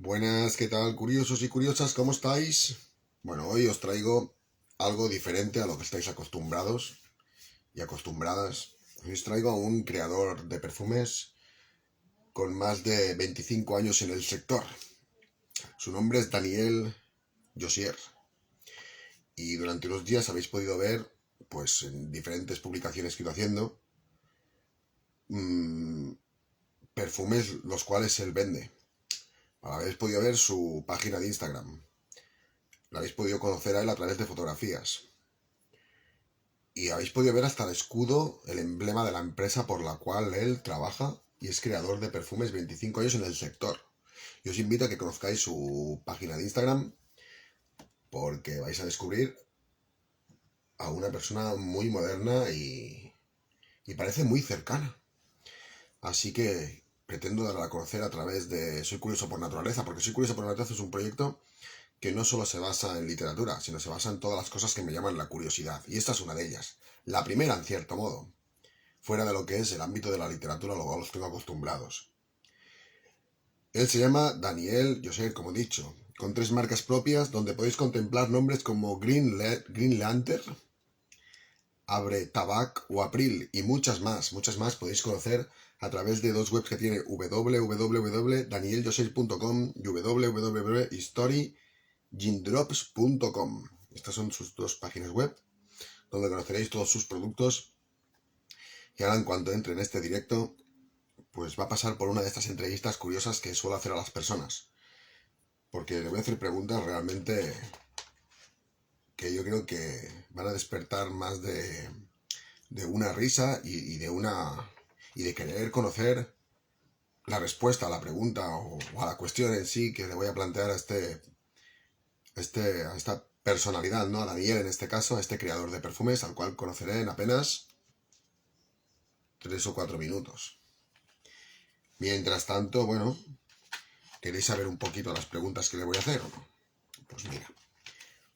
Buenas, ¿qué tal, curiosos y curiosas? ¿Cómo estáis? Bueno, hoy os traigo algo diferente a lo que estáis acostumbrados y acostumbradas. Hoy os traigo a un creador de perfumes con más de 25 años en el sector. Su nombre es Daniel Josier y durante unos días habéis podido ver, pues en diferentes publicaciones que he ido haciendo, mmm, perfumes los cuales él vende. Habéis podido ver su página de Instagram. La habéis podido conocer a él a través de fotografías. Y habéis podido ver hasta el escudo, el emblema de la empresa por la cual él trabaja y es creador de perfumes 25 años en el sector. Y os invito a que conozcáis su página de Instagram porque vais a descubrir a una persona muy moderna y parece muy cercana. Así que pretendo darla a conocer a través de Soy Curioso por Naturaleza, porque Soy Curioso por Naturaleza es un proyecto que no solo se basa en literatura, sino se basa en todas las cosas que me llaman la curiosidad. Y esta es una de ellas. La primera, en cierto modo. Fuera de lo que es el ámbito de la literatura, lo cual los tengo acostumbrados. Él se llama Daniel Josier, como he dicho, con 3 marcas propias donde podéis contemplar nombres como Green Lantern, Abre Tabac o April y muchas más podéis conocer a través de 2 webs que tiene www.danieljosier.com y www.historygindrops.com. Estas son sus 2 páginas web donde conoceréis todos sus productos. Y ahora, en cuanto entre en este directo, pues va a pasar por una de estas entrevistas curiosas que suelo hacer a las personas. Porque le voy a hacer preguntas realmente que yo creo que van a despertar más de una risa y de querer conocer la respuesta a la pregunta o a la cuestión en sí que le voy a plantear a esta personalidad, ¿no? A Daniel, en este caso, a este creador de perfumes, al cual conoceré en apenas 3 o 4 minutos. Mientras tanto, bueno, ¿queréis saber un poquito las preguntas que le voy a hacer o no? Pues mira,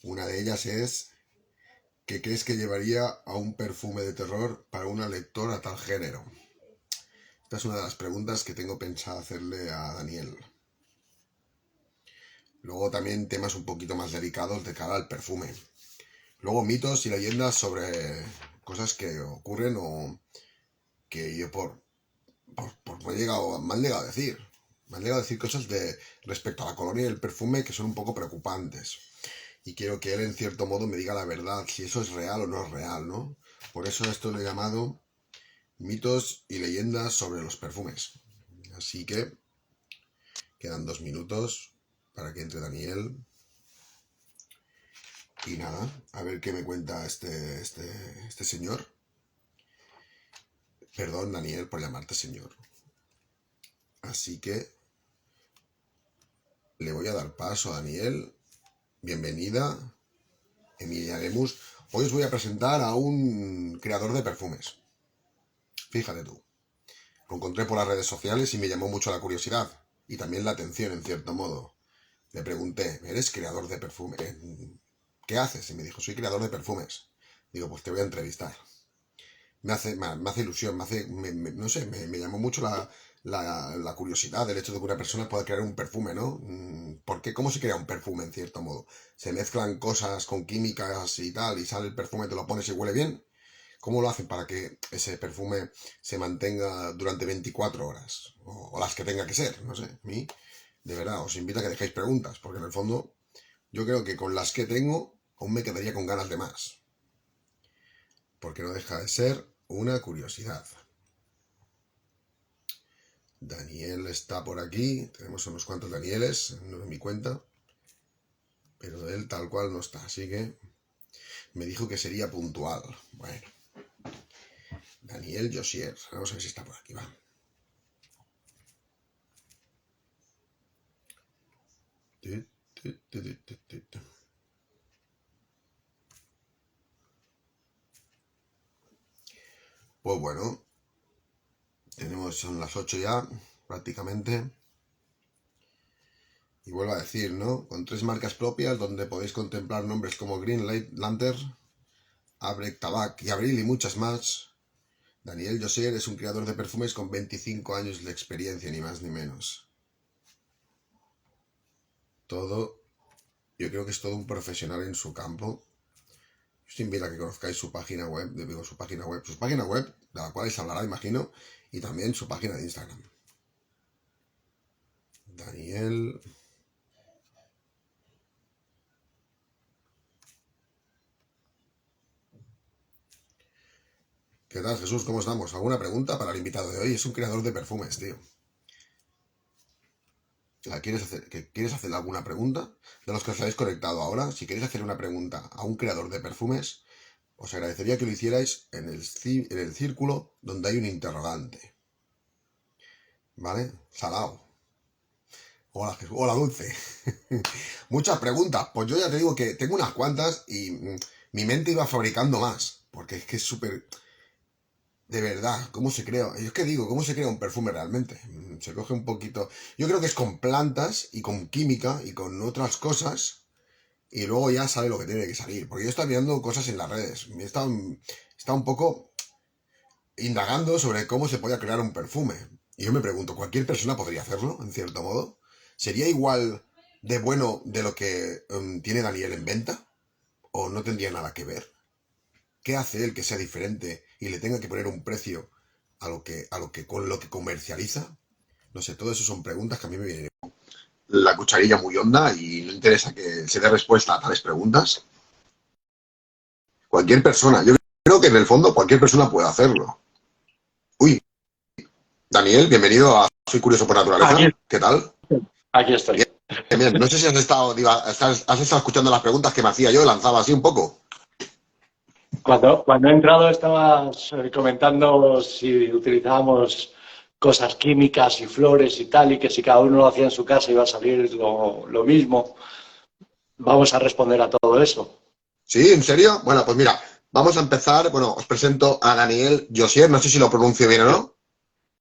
una de ellas es: ¿qué crees que llevaría a un perfume de terror para una lectora a tal género? Esta es una de las preguntas que tengo pensado hacerle a Daniel. Luego también temas un poquito más delicados de cara al perfume. Luego mitos y leyendas sobre cosas que ocurren o que yo me han llegado a decir. Me han llegado a decir cosas respecto a la colonia y el perfume que son un poco preocupantes. Y quiero que él, en cierto modo, me diga la verdad, si eso es real o no es real, ¿no? Por eso esto lo he llamado mitos y leyendas sobre los perfumes. Así que quedan 2 minutos para que entre Daniel. Y nada, a ver qué me cuenta este señor. Perdón, Daniel, por llamarte señor. Así que le voy a dar paso a Daniel. Bienvenida, Emilia Lemus. Hoy os voy a presentar a un creador de perfumes. Fíjate tú. Lo encontré por las redes sociales y me llamó mucho la curiosidad y también la atención, en cierto modo. Le pregunté: ¿eres creador de perfumes? ¿Qué haces? Y me dijo: soy creador de perfumes. Digo: pues te voy a entrevistar. Me hace ilusión, no sé, me llamó mucho la curiosidad del hecho de que una persona pueda crear un perfume, ¿no? ¿Por qué? ¿Cómo se crea un perfume, en cierto modo? ¿Se mezclan cosas con químicas y tal y sale el perfume, te lo pones y huele bien? ¿Cómo lo hacen para que ese perfume se mantenga durante 24 horas? O las que tenga que ser, no sé. A mí, de verdad, os invito a que dejéis preguntas, porque en el fondo yo creo que con las que tengo aún me quedaría con ganas de más. Porque no deja de ser una curiosidad. Daniel está por aquí. Tenemos unos cuantos Danieles en mi cuenta. Pero él tal cual no está. Así que me dijo que sería puntual. Bueno. Daniel Josier. Vamos a ver si está por aquí. Va. Pues bueno. Son las 8 ya, prácticamente. Y vuelvo a decir, ¿no? Con 3 marcas propias donde podéis contemplar nombres como Green Lantern, Abre Tabac y Abril y muchas más. Daniel Josier es un creador de perfumes con 25 años de experiencia, ni más ni menos. todo, yo creo que es todo un profesional en su campo. Os invito a que conozcáis su página web, su página web, de la cual se hablará, imagino, y también su página de Instagram. Daniel. ¿Qué tal, Jesús? ¿Cómo estamos? ¿Alguna pregunta para el invitado de hoy? Es un creador de perfumes, tío. ¿Quieres hacer alguna pregunta? De los que os habéis conectado ahora, si queréis hacer una pregunta a un creador de perfumes, os agradecería que lo hicierais en el círculo donde hay un interrogante. ¿Vale? Salao. Hola, Jesús. Hola, Dulce. Muchas preguntas. Pues yo ya te digo que tengo unas cuantas y mi mente iba fabricando más. Porque es que es súper... De verdad, ¿cómo se crea? Yo es que digo, ¿cómo se crea un perfume realmente? Se coge un poquito... Yo creo que es con plantas y con química y con otras cosas y luego ya sale lo que tiene que salir. Porque yo estaba mirando cosas en las redes. He estado un poco indagando sobre cómo se podía crear un perfume. Y yo me pregunto, ¿cualquier persona podría hacerlo, en cierto modo? ¿Sería igual de bueno de lo que tiene Daniel en venta? ¿O no tendría nada que ver? ¿Qué hace él que sea diferente y le tenga que poner un precio con lo que comercializa? No sé, todo eso son preguntas que a mí me vienen. La cucharilla muy honda y no interesa que se dé respuesta a tales preguntas. Cualquier persona, yo creo que en el fondo cualquier persona puede hacerlo. Uy, Daniel, bienvenido a Soy Curioso por Naturaleza. ¿Qué tal? Aquí estoy. Bien, bien. No sé si has estado escuchando las preguntas que me hacía yo, lanzaba así un poco. Cuando he entrado estabas comentando si utilizábamos cosas químicas y flores y tal, y que si cada uno lo hacía en su casa iba a salir lo mismo. Vamos a responder a todo eso. ¿Sí? ¿En serio? Bueno, pues mira, vamos a empezar. Bueno, os presento a Daniel Josier, no sé si lo pronuncio bien o no.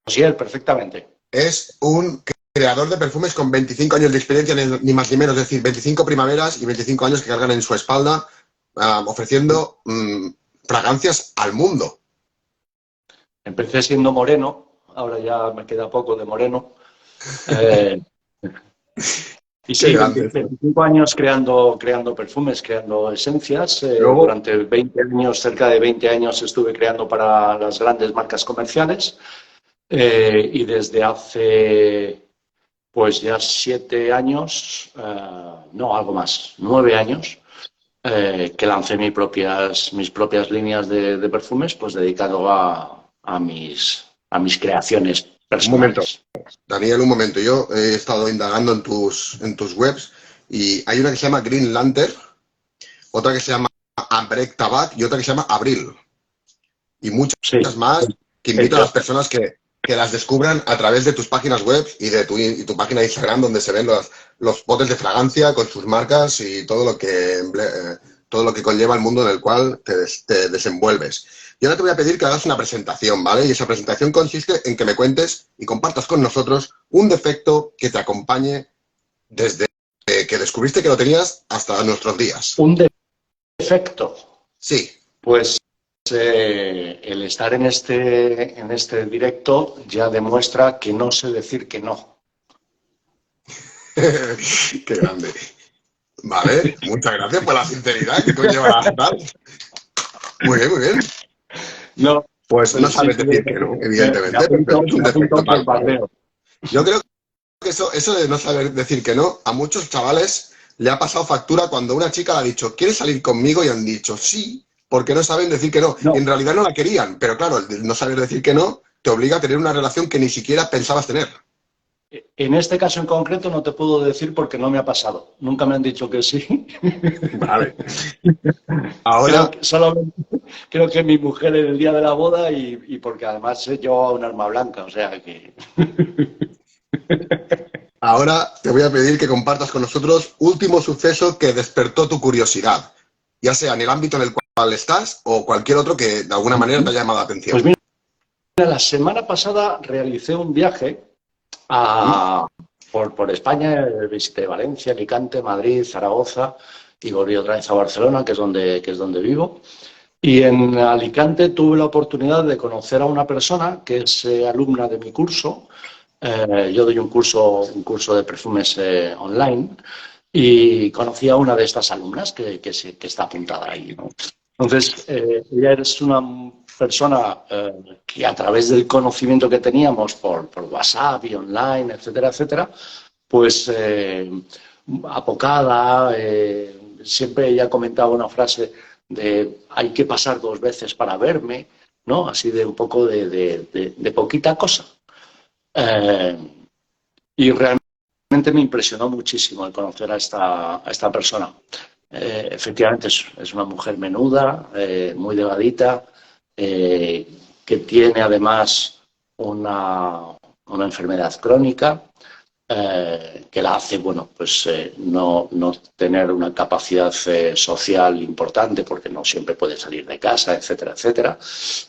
Sí, él perfectamente. Es un creador de perfumes con 25 años de experiencia, ni más ni menos, es decir, 25 primaveras y 25 años que cargan en su espalda, ofreciendo fragancias al mundo. Empecé siendo moreno, ahora ya me queda poco de moreno. Y Qué sí, grande. 25 años creando perfumes, creando esencias. Luego, Durante 20 años, cerca de 20 años, estuve creando para las grandes marcas comerciales. Y desde hace, pues ya 7 años, no, algo más, 9 años, que lancé mis propias líneas de perfumes, pues dedicado a mis creaciones un momento, personales. Daniel, un momento. Yo he estado indagando en tus webs y hay una que se llama Green Lantern, otra que se llama Ambrec Tabac y otra que se llama Abril. Y muchas Sí, más que invito a las entre personas que las descubran a través de tus páginas web y de tu página de Instagram, donde se ven los botes de fragancia con sus marcas y todo lo que conlleva el mundo en el cual te desenvuelves. Y ahora te voy a pedir que hagas una presentación, ¿vale? Y esa presentación consiste en que me cuentes y compartas con nosotros un defecto que te acompañe desde que descubriste que lo tenías hasta nuestros días. un defecto. Sí. Pues el estar en este directo ya demuestra que no sé decir que no. Qué grande. Vale, muchas gracias por la sinceridad que conlleva tal. Muy bien, muy bien. No, Pues no pues sí, sabes sí, decir que no, evidentemente, pero es un me apunto defecto un tal cual. bombardeo. Yo creo que eso de no saber decir que no, a muchos chavales le ha pasado factura cuando una chica le ha dicho, ¿quieres salir conmigo? Y han dicho, sí, porque no saben decir que no. Y No, en realidad no la querían, pero claro, el no saber decir que no te obliga a tener una relación que ni siquiera pensabas tener. en este caso en concreto no te puedo decir porque no me ha pasado. Nunca me han dicho que sí. Vale. Ahora, Creo que mi mujer en el día de la boda y porque además llevaba un arma blanca, o sea que... ahora te voy a pedir que compartas con nosotros último suceso que despertó tu curiosidad, ya sea en el ámbito en el cual estás o cualquier otro que de alguna manera te haya llamado la atención. Pues mira, la semana pasada realicé un viaje por España, visité Valencia, Alicante, Madrid, Zaragoza y volví otra vez a Barcelona, que es donde vivo. Y en Alicante tuve la oportunidad de conocer a una persona que es alumna de mi curso. Yo doy un curso de perfumes online y conocí a una de estas alumnas que está apuntada ahí, ¿no? Entonces, ella es una persona que a través del conocimiento que teníamos por WhatsApp y online, etcétera, etcétera, pues apocada, siempre ella comentaba una frase de hay que pasar 2 veces para verme, ¿no? Así de un poco de poquita cosa. Eh, y realmente me impresionó muchísimo el conocer a esta persona. Efectivamente es una mujer menuda, muy delgadita, que tiene además una enfermedad crónica que la hace, bueno, pues no tener una capacidad social importante porque no siempre puede salir de casa, etcétera, etcétera.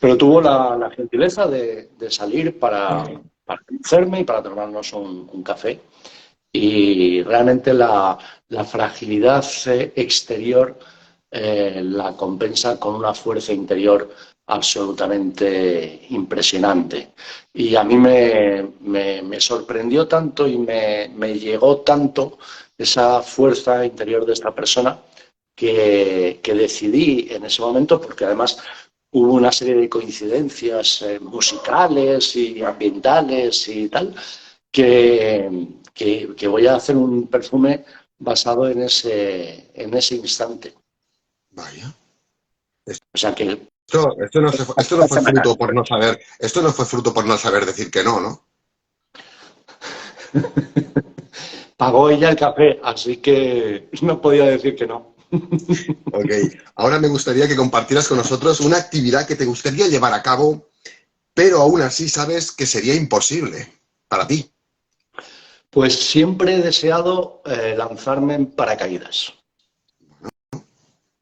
Pero tuvo la gentileza de salir para conocerme y para tomarnos un café. Y realmente la fragilidad exterior la compensa con una fuerza interior absolutamente impresionante. Y a mí me sorprendió tanto y me llegó tanto esa fuerza interior de esta persona que decidí en ese momento, porque además hubo una serie de coincidencias musicales y ambientales y tal, que voy a hacer un perfume basado en ese instante. Vaya. O sea que Esto no fue fruto por no saber, esto no fue fruto por no saber decir que no, ¿no? pagó ella el café, así que no podía decir que no. Ok, ahora me gustaría que compartieras con nosotros una actividad que te gustaría llevar a cabo, pero aún así sabes que sería imposible para ti. Pues siempre he deseado lanzarme en paracaídas.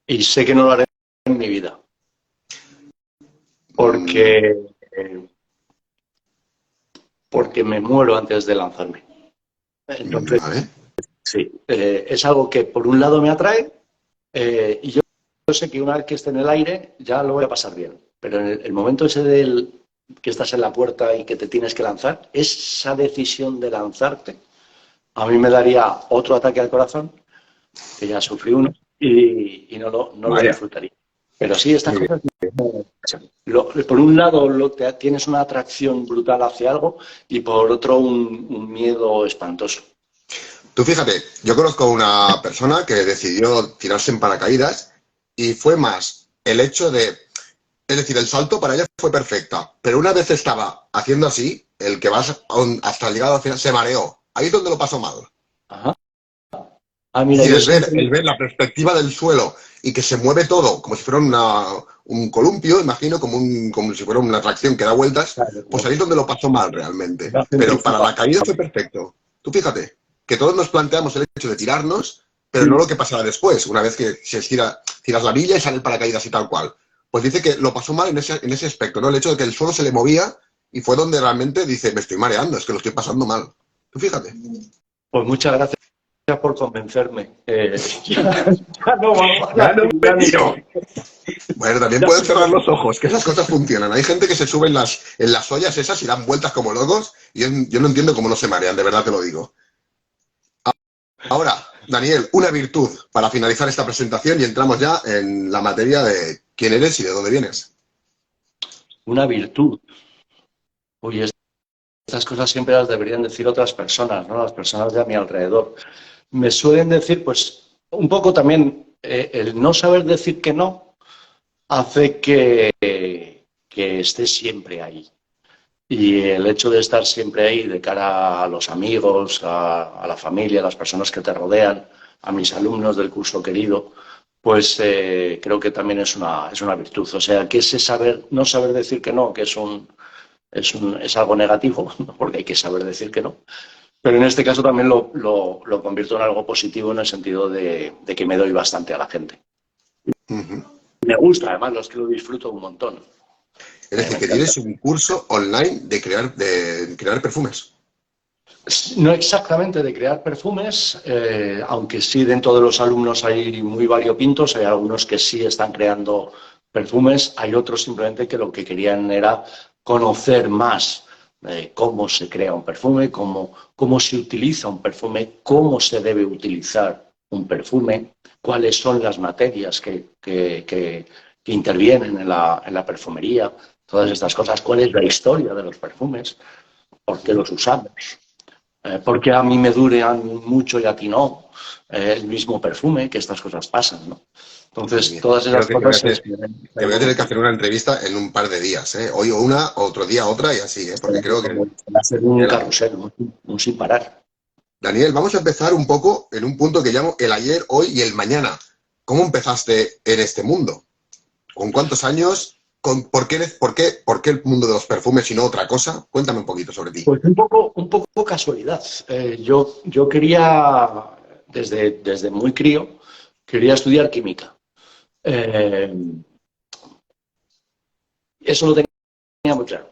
Y sé que no lo haré en mi vida. Mm, Porque, eh, porque me muero antes de lanzarme. Entonces, vale. sí, es algo que por un lado me atrae y yo sé que una vez que esté en el aire ya lo voy a pasar bien. Pero en el momento ese del que estás en la puerta y que te tienes que lanzar, esa decisión de lanzarte, a mí me daría otro ataque al corazón, que ya sufrí uno, y no lo Vaya. disfrutaría. Pero sí, estas Muy bien. cosas, por un lado tienes una atracción brutal hacia algo y por otro un miedo espantoso. Tú fíjate, yo conozco a una persona que decidió tirarse en paracaídas y fue más el hecho de, es decir, el salto para ella fue perfecta, pero una vez estaba haciendo así, el que vas hasta llegar al final se mareó. Ahí es donde lo pasó mal. Ajá. Ah, Es mira, decir, yo siempre... el ver la perspectiva del suelo y que se mueve todo como si fuera un columpio, imagino, como si fuera una atracción que da vueltas, pues ahí es donde lo pasó mal realmente. La Pero para centrífuga. la caída fue perfecto. Tú fíjate, que todos nos planteamos el hecho de tirarnos, pero no lo que pasará después, una vez que tiras la villa y sale el paracaídas y tal cual. Pues dice que lo pasó mal en ese aspecto, ¿no? El hecho de que el suelo se le movía y fue donde realmente dice, me estoy mareando, es que lo estoy pasando mal. Tú fíjate. Pues muchas gracias por convencerme. Ya no vamos a la Ya no me actividad tiro. Bueno, también ya puedes se cerrar puede. los ojos, que esas cosas funcionan. Hay gente que se sube en las ollas esas y dan vueltas como locos y yo no entiendo cómo no se marean, de verdad te lo digo. Ahora, Daniel, una virtud para finalizar esta presentación y entramos ya en la materia de quién eres y de dónde vienes. Una virtud. Uy, estas cosas siempre las deberían decir otras personas, ¿no? Las personas de a mi alrededor. Me suelen decir, pues, un poco también el no saber decir que no hace que esté siempre ahí. Y el hecho de estar siempre ahí de cara a los amigos, a la familia, a las personas que te rodean, a mis alumnos del curso querido, pues creo que también es una virtud. O sea, que ese saber, no saber decir que no, que es algo negativo, porque hay que saber decir que no. Pero en este caso también lo convierto en algo positivo en el sentido de que me doy bastante a la gente. Uh -huh. Me gusta, además, los que lo disfruto un montón. Es decir, Me que encanta. tienes un curso online de crear perfumes. No exactamente de crear perfumes, aunque sí dentro de los alumnos hay muy variopintos, hay algunos que sí están creando perfumes, hay otros simplemente que lo que querían era conocer más cómo se crea un perfume, cómo se utiliza un perfume, cómo se debe utilizar un perfume, cuáles son las materias que intervienen en la perfumería, todas estas cosas, cuál es la historia de los perfumes, por qué los usamos, por qué a mí me duran mucho y a ti no, el mismo perfume, que estas cosas pasan, ¿no? Madre Entonces, mía. todas Creo esas que te voy a cosas tener, te voy a tener que hacer una entrevista en un par de días, ¿eh? Hoy una, otro día otra y así, ¿eh? Porque creo que... va a ser un carrusel, un sin parar. Daniel, vamos a empezar un poco en un punto que llamo el ayer, hoy y el mañana. ¿Cómo empezaste en este mundo? ¿Con cuántos años? ¿Por qué el mundo de los perfumes y no otra cosa? Cuéntame un poquito sobre ti. Pues un poco casualidad. Yo quería, desde muy crío, quería estudiar química. Eh, Eso lo tenía muy claro.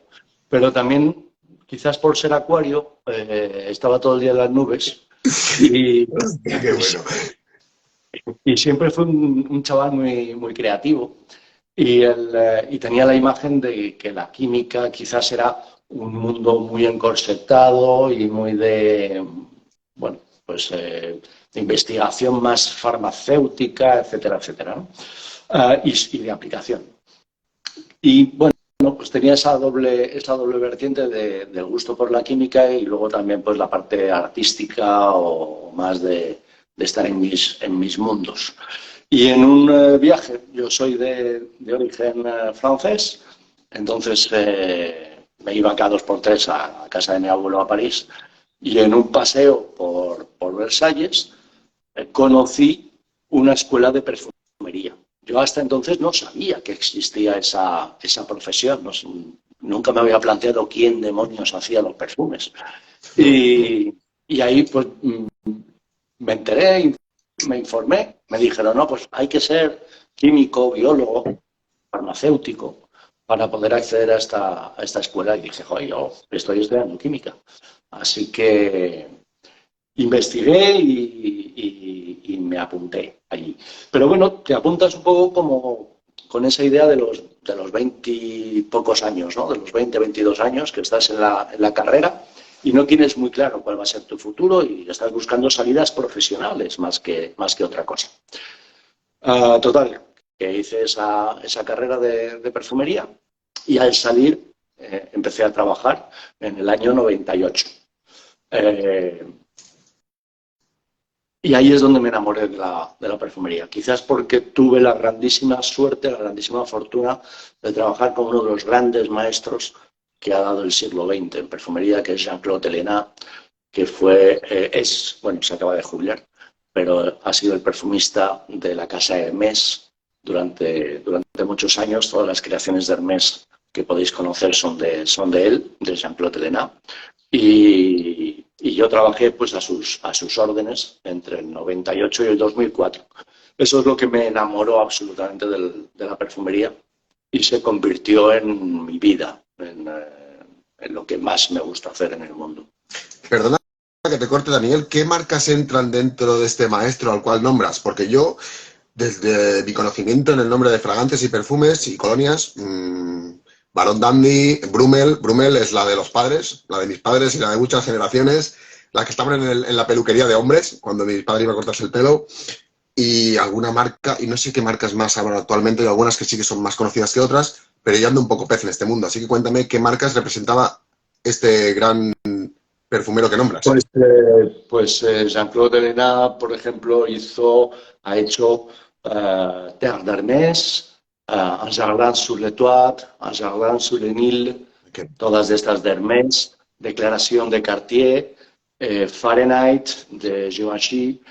Pero también, quizás por ser acuario, estaba todo el día en las nubes y, Hostia, qué bueno. y siempre fui un chaval muy creativo y tenía la imagen de que la química quizás era un mundo muy encorsetado y muy bueno, pues de investigación más farmacéutica, etcétera, etcétera, ¿no? Y de aplicación. Y bueno, pues tenía esa doble vertiente del gusto por la química y luego también pues la parte artística o más de estar en mis mundos. Y en un viaje, yo soy de origen francés, entonces me iba cada dos por tres a casa de mi abuelo a París y en un paseo por Versalles conocí una escuela de perfumería. Yo hasta entonces no sabía que existía esa profesión, no, nunca me había planteado quién demonios hacía los perfumes. Y ahí pues me enteré, me informé, me dijeron, no, pues hay que ser químico, biólogo, farmacéutico para poder acceder a esta escuela. Y dije, joder, yo estoy estudiando química. Así que investigué y me apunté allí. Pero bueno, te apuntas un poco como con esa idea de los 20 y pocos años, ¿no? De los 20, 22 años que estás en la carrera y no tienes muy claro cuál va a ser tu futuro y estás buscando salidas profesionales más que otra cosa. Total, que hice esa carrera de perfumería y al salir empecé a trabajar en el año 98. Eh, y ahí es donde me enamoré de la perfumería. Quizás porque tuve la grandísima suerte, la grandísima fortuna de trabajar con uno de los grandes maestros que ha dado el siglo XX en perfumería, que es Jean-Claude Ellena, que bueno, se acaba de jubilar, pero ha sido el perfumista de la casa Hermès durante muchos años. Todas las creaciones de Hermès que podéis conocer son de él, de Jean-Claude Ellena. Y yo trabajé pues a sus órdenes entre el 98 y el 2004. Eso es lo que me enamoró absolutamente de la perfumería y se convirtió en mi vida, en lo que más me gusta hacer en el mundo. Perdona que te corte, Daniel. ¿Qué marcas entran dentro de este maestro al cual nombras? Porque yo, desde mi conocimiento en el nombre de fragancias y perfumes y colonias, Barón Dandy, Brummel. Brummel es la de los padres, la de mis padres y la de muchas generaciones, la que estaban en la peluquería de hombres, cuando mi padre iba a cortarse el pelo, y alguna marca, y no sé qué marcas más habrá actualmente, hay algunas que sí que son más conocidas que otras, pero yo ando un poco pez en este mundo, así que cuéntame qué marcas representaba este gran perfumero que nombras. Jean-Claude Ellena, por ejemplo, ha hecho Terre d'Hermès, Un Jardin sur le Toit, Un Jardin sur le Nil, Que, todas estas de Hermès, Declaración de Cartier, Fahrenheit de Givenchy,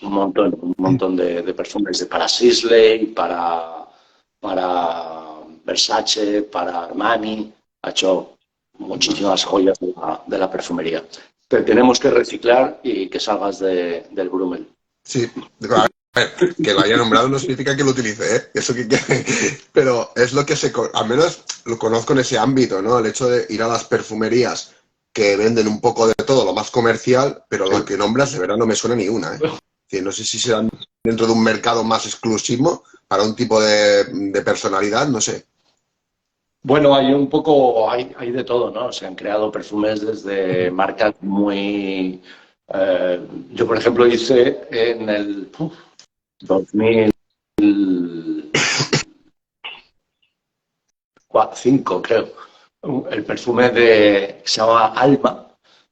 un montón de perfumes para Sisley, para Versace, para Armani, ha hecho muchísimas joyas de la perfumería. Pero tenemos que reciclar y que salgas del Brummel. sí, a ver, que lo haya nombrado no significa que lo utilice, ¿eh? Eso pero es lo que al menos lo conozco en ese ámbito, ¿no? El hecho de ir a las perfumerías que venden un poco de todo, lo más comercial, pero lo que nombras de verdad no me suena ni una, ¿eh? Es decir, no sé si serán dentro de un mercado más exclusivo para un tipo de personalidad, no sé. Bueno, hay un poco, hay de todo, ¿no? Se han creado perfumes desde marcas Yo, por ejemplo, hice en el 2005, creo, el perfume que se llama Alma,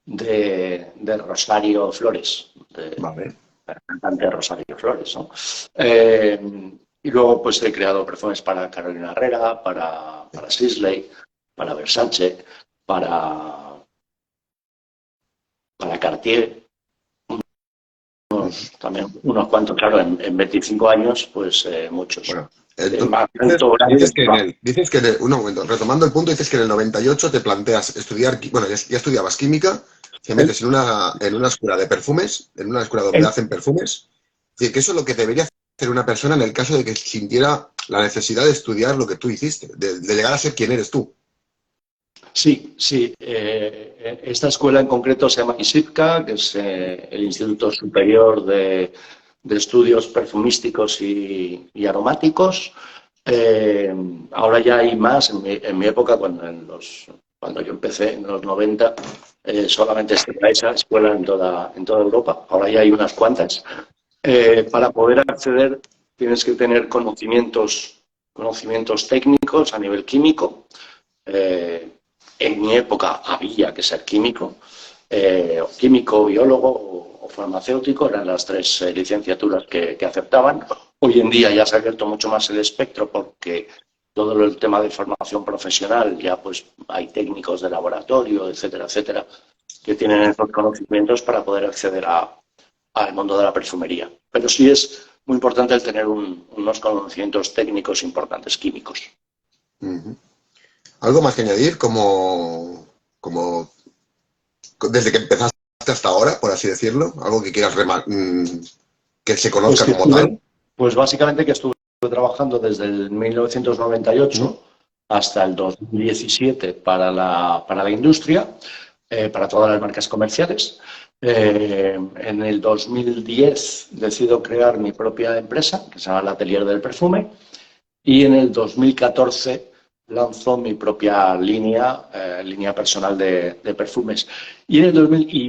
de Rosario Flores, Vale. la cantante Rosario Flores, ¿no? Y luego pues he creado perfumes para Carolina Herrera, para Sisley, para Versace, para, para Cartier, también unos cuantos, claro, en 25 años, pues muchos. Bueno, Más dices, tanto dices que grande, un momento, retomando el punto, dices que en el 98 te planteas estudiar, bueno, ya estudiabas química, te metes en una escuela de perfumes, en una escuela donde hacen perfumes. Es decir, que eso es lo que debería hacer una persona en el caso de que sintiera la necesidad de estudiar lo que tú hiciste, de llegar a ser quien eres tú. sí, sí. Esta escuela en concreto se llama ISIPCA, que es el Instituto Superior de Estudios Perfumísticos y Aromáticos. Ahora ya hay más. En mi época, cuando yo empecé, en los 90, solamente estaba esa escuela en toda Europa. Ahora ya hay unas cuantas. Para poder acceder tienes que tener conocimientos técnicos a nivel químico. Eh, en mi época había que ser químico, químico, biólogo o farmacéutico, eran las tres licenciaturas que aceptaban. Hoy en día ya se ha abierto mucho más el espectro porque todo el tema de formación profesional, ya pues hay técnicos de laboratorio, etcétera, etcétera, que tienen esos conocimientos para poder acceder al mundo de la perfumería. Pero sí es muy importante el tener unos conocimientos técnicos importantes, químicos. Ujú. ¿Algo más que añadir como desde que empezaste hasta ahora, por así decirlo? ¿Algo que quieras que se Pues conozca que como tal? pues básicamente que estuve trabajando desde el ¿Mm? 1998 hasta el 2017 para la industria, para todas las marcas comerciales. En el 2010 decido crear mi propia empresa, que se llama El Atelier del Perfume, y en el 2014 lanzó mi propia línea personal de perfumes. Y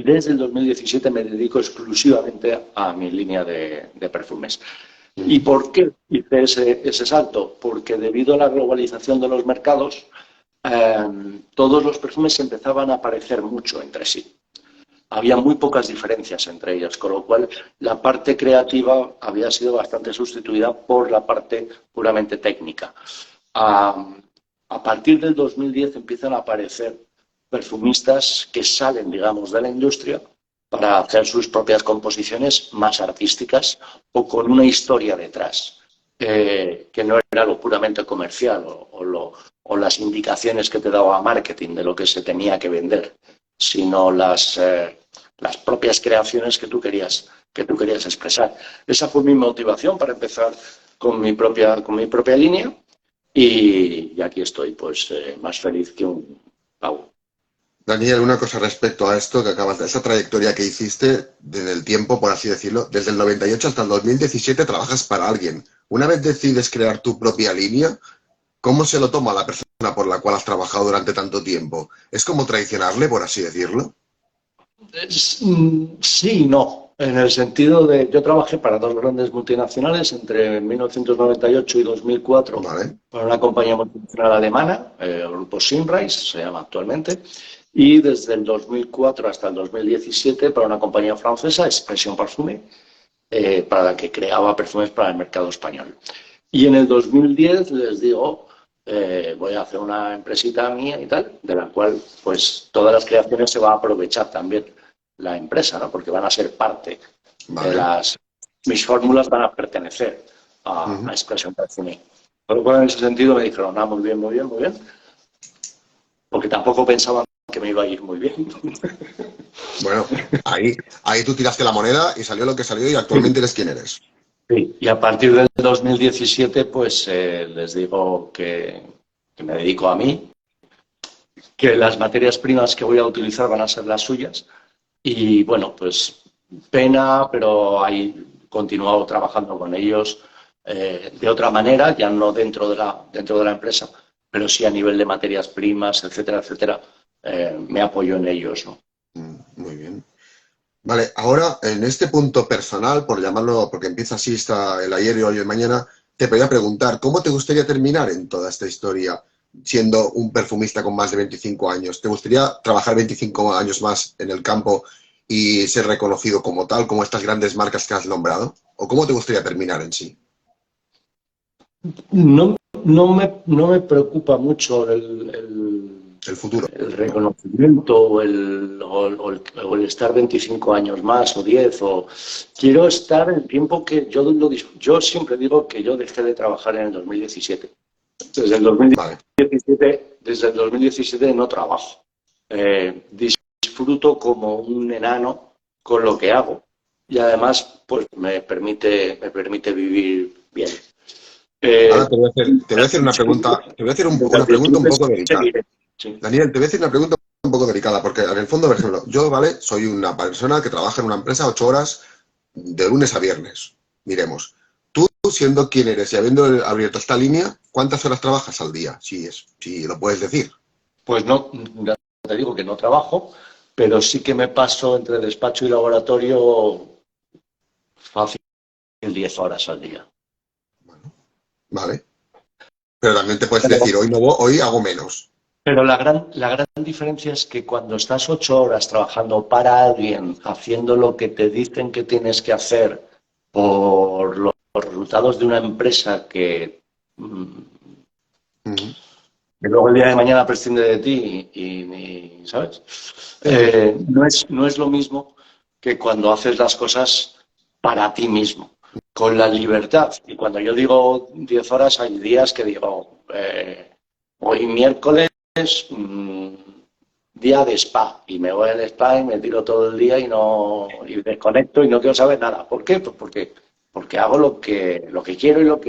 desde el 2017 me dedico exclusivamente a mi línea de perfumes. ¿Y Ujú. por qué hice ese salto? Porque debido a la globalización de los mercados, todos los perfumes empezaban a parecer mucho entre sí. Había muy pocas diferencias entre ellas, con lo cual la parte creativa había sido bastante sustituida por la parte puramente técnica. A, a partir del 2010 empiezan a aparecer perfumistas que salen, digamos, de la industria para hacer sus propias composiciones más artísticas o con una historia detrás, que no era lo puramente comercial o las indicaciones que te daba marketing de lo que se tenía que vender, sino las propias creaciones que tú querías expresar. Esa fue mi motivación para empezar con mi propia línea y aquí estoy, pues más feliz que un pavo. Daniel, una cosa respecto a esto que acabas de, esa trayectoria que hiciste desde el tiempo, por así decirlo, desde el 98 hasta el 2017 trabajas para alguien. Una vez decides crear tu propia línea, ¿cómo se lo toma la persona por la cual has trabajado durante tanto tiempo? ¿Es como traicionarle, por así decirlo? Sí y no, en el sentido de, yo trabajé para dos grandes multinacionales entre 1998 y 2004 ¿Vale? para una compañía multinacional alemana, el grupo Simrise, se llama actualmente, y desde el 2004 hasta el 2017 para una compañía francesa, Expression Parfumé, para la que creaba perfumes para el mercado español. Y en el 2010 les digo, voy a hacer una empresita mía y tal, de la cual pues todas las creaciones se va a aprovechar también la empresa, ¿no? Porque van a ser parte de Vale. mis fórmulas van a pertenecer a Ujú. Expression Perfume. Por lo cual, en ese sentido me dijeron, ah, muy bien, muy bien, muy bien, porque tampoco pensaban que me iba a ir muy bien. Bueno, ahí tú tiraste la moneda y salió lo que salió y actualmente eres quien eres. Sí, y a partir del 2017, pues les digo que me dedico a mí, que las materias primas que voy a utilizar van a ser las suyas. Y bueno, pues pena, pero ahí continuado trabajando con ellos de otra manera, ya no dentro de la empresa, pero sí a nivel de materias primas, etcétera, etcétera, me apoyo en ellos, ¿no? Muy bien. Vale, ahora en este punto personal, por llamarlo, porque empieza así el ayer y hoy y el mañana, te podría preguntar, ¿cómo te gustaría terminar en toda esta historia siendo un perfumista con más de 25 años? ¿Te gustaría trabajar 25 años más en el campo y ser reconocido como tal, como estas grandes marcas que has nombrado? ¿O cómo te gustaría terminar en sí? No, no me preocupa mucho El futuro, el ¿no? reconocimiento o el estar 25 años más o 10. Quiero estar el tiempo que yo siempre digo que yo dejé de trabajar en el 2017. Desde el Vale. 2017 no trabajo. Disfruto como un enano con lo que hago y además pues me permite vivir bien. Eh, Ahora te voy a hacer una pregunta, te voy a hacer desde el una pregunta un 19 poco delicada. seguiré. Sí. Daniel, te voy a decir una pregunta un poco delicada, porque en el fondo, por ejemplo, yo, ¿vale? Soy una persona que trabaja en una empresa 8 horas de lunes a viernes. Miremos, tú siendo quien eres y habiendo abierto esta línea, ¿cuántas horas trabajas al día? Si lo puedes decir. Pues no, ya te digo que no trabajo, pero sí que me paso entre despacho y laboratorio fácil 10 horas al día. Bueno, vale. Pero también te puedes Pero, decir, hoy no voy, hoy hago menos. pero la gran diferencia es que cuando estás 8 horas trabajando para alguien, haciendo lo que te dicen que tienes que hacer por los resultados de una empresa Ujú, que luego el día de mañana prescinde de ti ¿sabes? ujú, No es lo mismo que cuando haces las cosas para ti mismo, con la libertad. Y cuando yo digo 10 horas, hay días que digo, hoy miércoles, mm, día de spa, y me voy al spa y me tiro todo el día y desconecto y no quiero saber nada. ¿Por qué? Pues porque hago lo que quiero y lo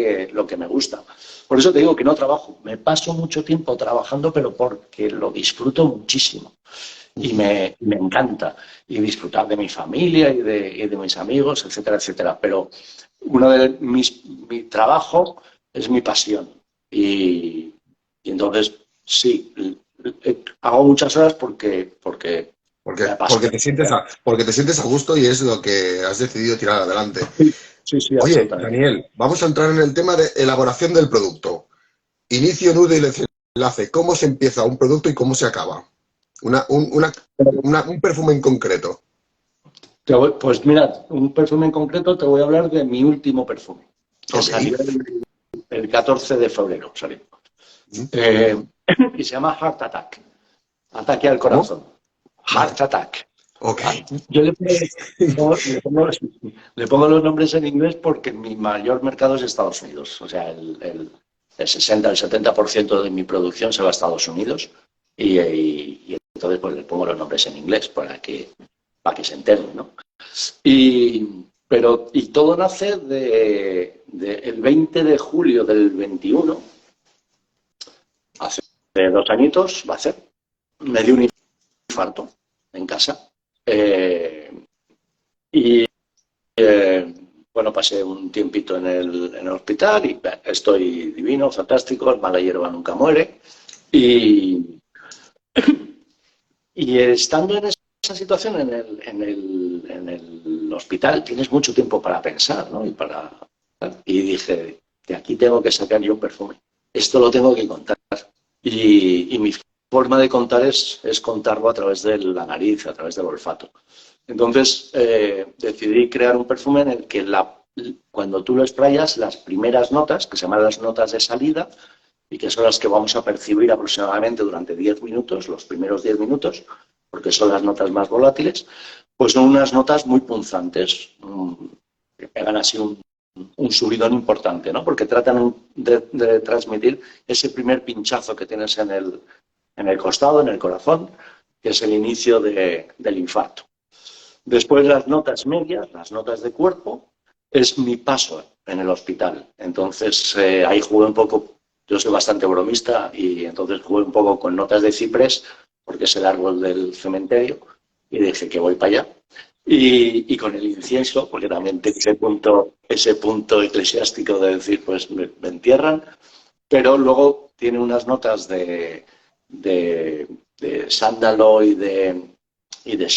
que me gusta. Por eso te digo que no trabajo. Me paso mucho tiempo trabajando, pero porque lo disfruto muchísimo y ujú. me encanta. Y disfrutar de mi familia y de mis amigos, etcétera, etcétera. Pero mi trabajo es mi pasión. Y entonces, sí, hago muchas horas porque me apasiona. Porque te sientes a gusto y es lo que has decidido tirar adelante. Sí, sí, sí, Oye, absolutamente. Daniel, vamos a entrar en el tema de elaboración del producto. Inicio, nudo y desenlace. ¿Cómo se empieza un producto y cómo se acaba? Una, un, una- un perfume en concreto. Pues mira, un perfume en concreto te voy a hablar de mi último perfume, que Ok. salió el 14 de febrero. Salió. Mm. Eh, y se llama Heart Attack, ataque al ¿Cómo? corazón. Vale. Heart Attack. Ok. Yo le pongo los nombres en inglés porque mi mayor mercado es Estados Unidos. O sea, el 60, el 70% de mi producción se va a Estados Unidos y entonces pues le pongo los nombres en inglés para que se enteren, ¿no? Y todo nace el 20 de julio del 21, hace 2 añitos, va a ser, me dio un infarto en casa. Y bueno, pasé un tiempito en el hospital y estoy divino, fantástico, el mala hierba nunca muere. Y, y estando en esa situación en el hospital, tienes mucho tiempo para pensar, ¿no? Y dije, de aquí tengo que sacar yo un perfume. Esto lo tengo que contar. Y mi forma de contar es contarlo a través de la nariz, a través del olfato. Entonces decidí crear un perfume en el que cuando tú lo sprayas, las primeras notas, que se llaman las notas de salida, y que son las que vamos a percibir aproximadamente durante 10 minutos, los primeros 10 minutos, porque son las notas más volátiles, pues son unas notas muy punzantes, que pegan así un subidón importante, ¿no? Porque tratan de transmitir ese primer pinchazo que tienes en el costado, en el corazón, que es el inicio del infarto. Después las notas medias, las notas de cuerpo, es mi paso en el hospital. Entonces ahí jugué un poco, yo soy bastante bromista y entonces jugué un poco con notas de ciprés, porque es el árbol del cementerio, y dije que voy para allá. Y con el incienso, porque también tengo ese punto eclesiástico de decir, pues me entierran, pero luego tiene unas notas de sándalo y de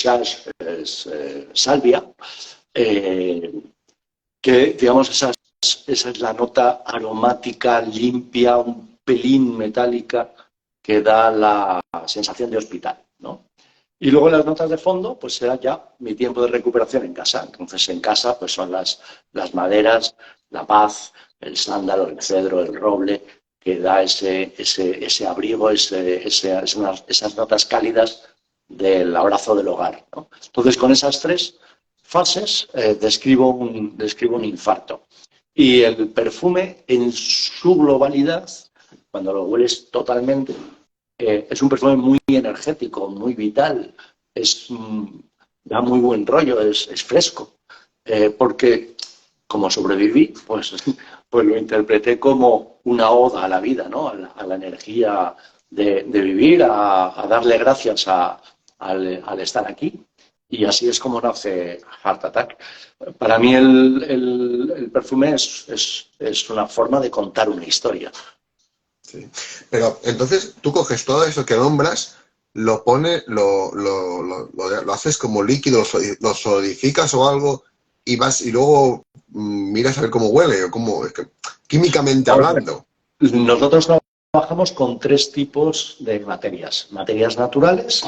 salvia, que, digamos, esa es la nota aromática, limpia, un pelín metálica, que da la sensación de hospital, ¿no? Y luego las notas de fondo, pues será ya mi tiempo de recuperación en casa. Entonces, en casa, pues son las maderas, la paz, el sándalo, el cedro, el roble, que da ese abrigo, esas notas cálidas del abrazo del hogar, ¿no? Entonces, con esas tres fases describo un infarto. Y el perfume, en su globalidad, cuando lo hueles totalmente, es un perfume muy energético, muy vital, da muy buen rollo, es fresco, porque como sobreviví, pues lo interpreté como una oda a la vida, ¿no? A la energía de vivir, a darle gracias al estar aquí. Y así es como nace Heart Attack. Para mí el perfume es una forma de contar una historia. Sí. Pero entonces tú coges todo eso que nombras, lo pones, lo haces como líquido, lo solidificas o algo y luego miras a ver cómo huele o cómo, es que, químicamente hablando. Nosotros trabajamos con tres tipos de materias. Materias naturales,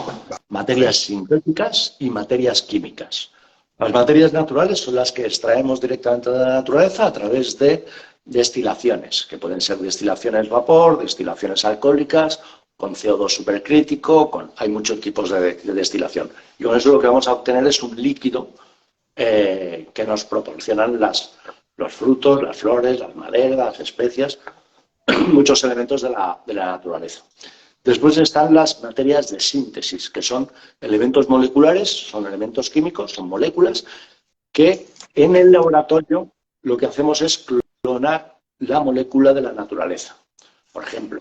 materias Vale. sintéticas y materias químicas. Las materias naturales son las que extraemos directamente de la naturaleza a través de destilaciones, que pueden ser destilaciones vapor, destilaciones alcohólicas, con CO2 supercrítico, hay muchos tipos de destilación. Y con eso lo que vamos a obtener es un líquido que nos proporcionan los frutos, las flores, las maderas, las especias, muchos elementos de la naturaleza. Después están las materias de síntesis, que son elementos moleculares, son elementos químicos, son moléculas, que en el laboratorio lo que hacemos es clonar la molécula de la naturaleza. Por ejemplo,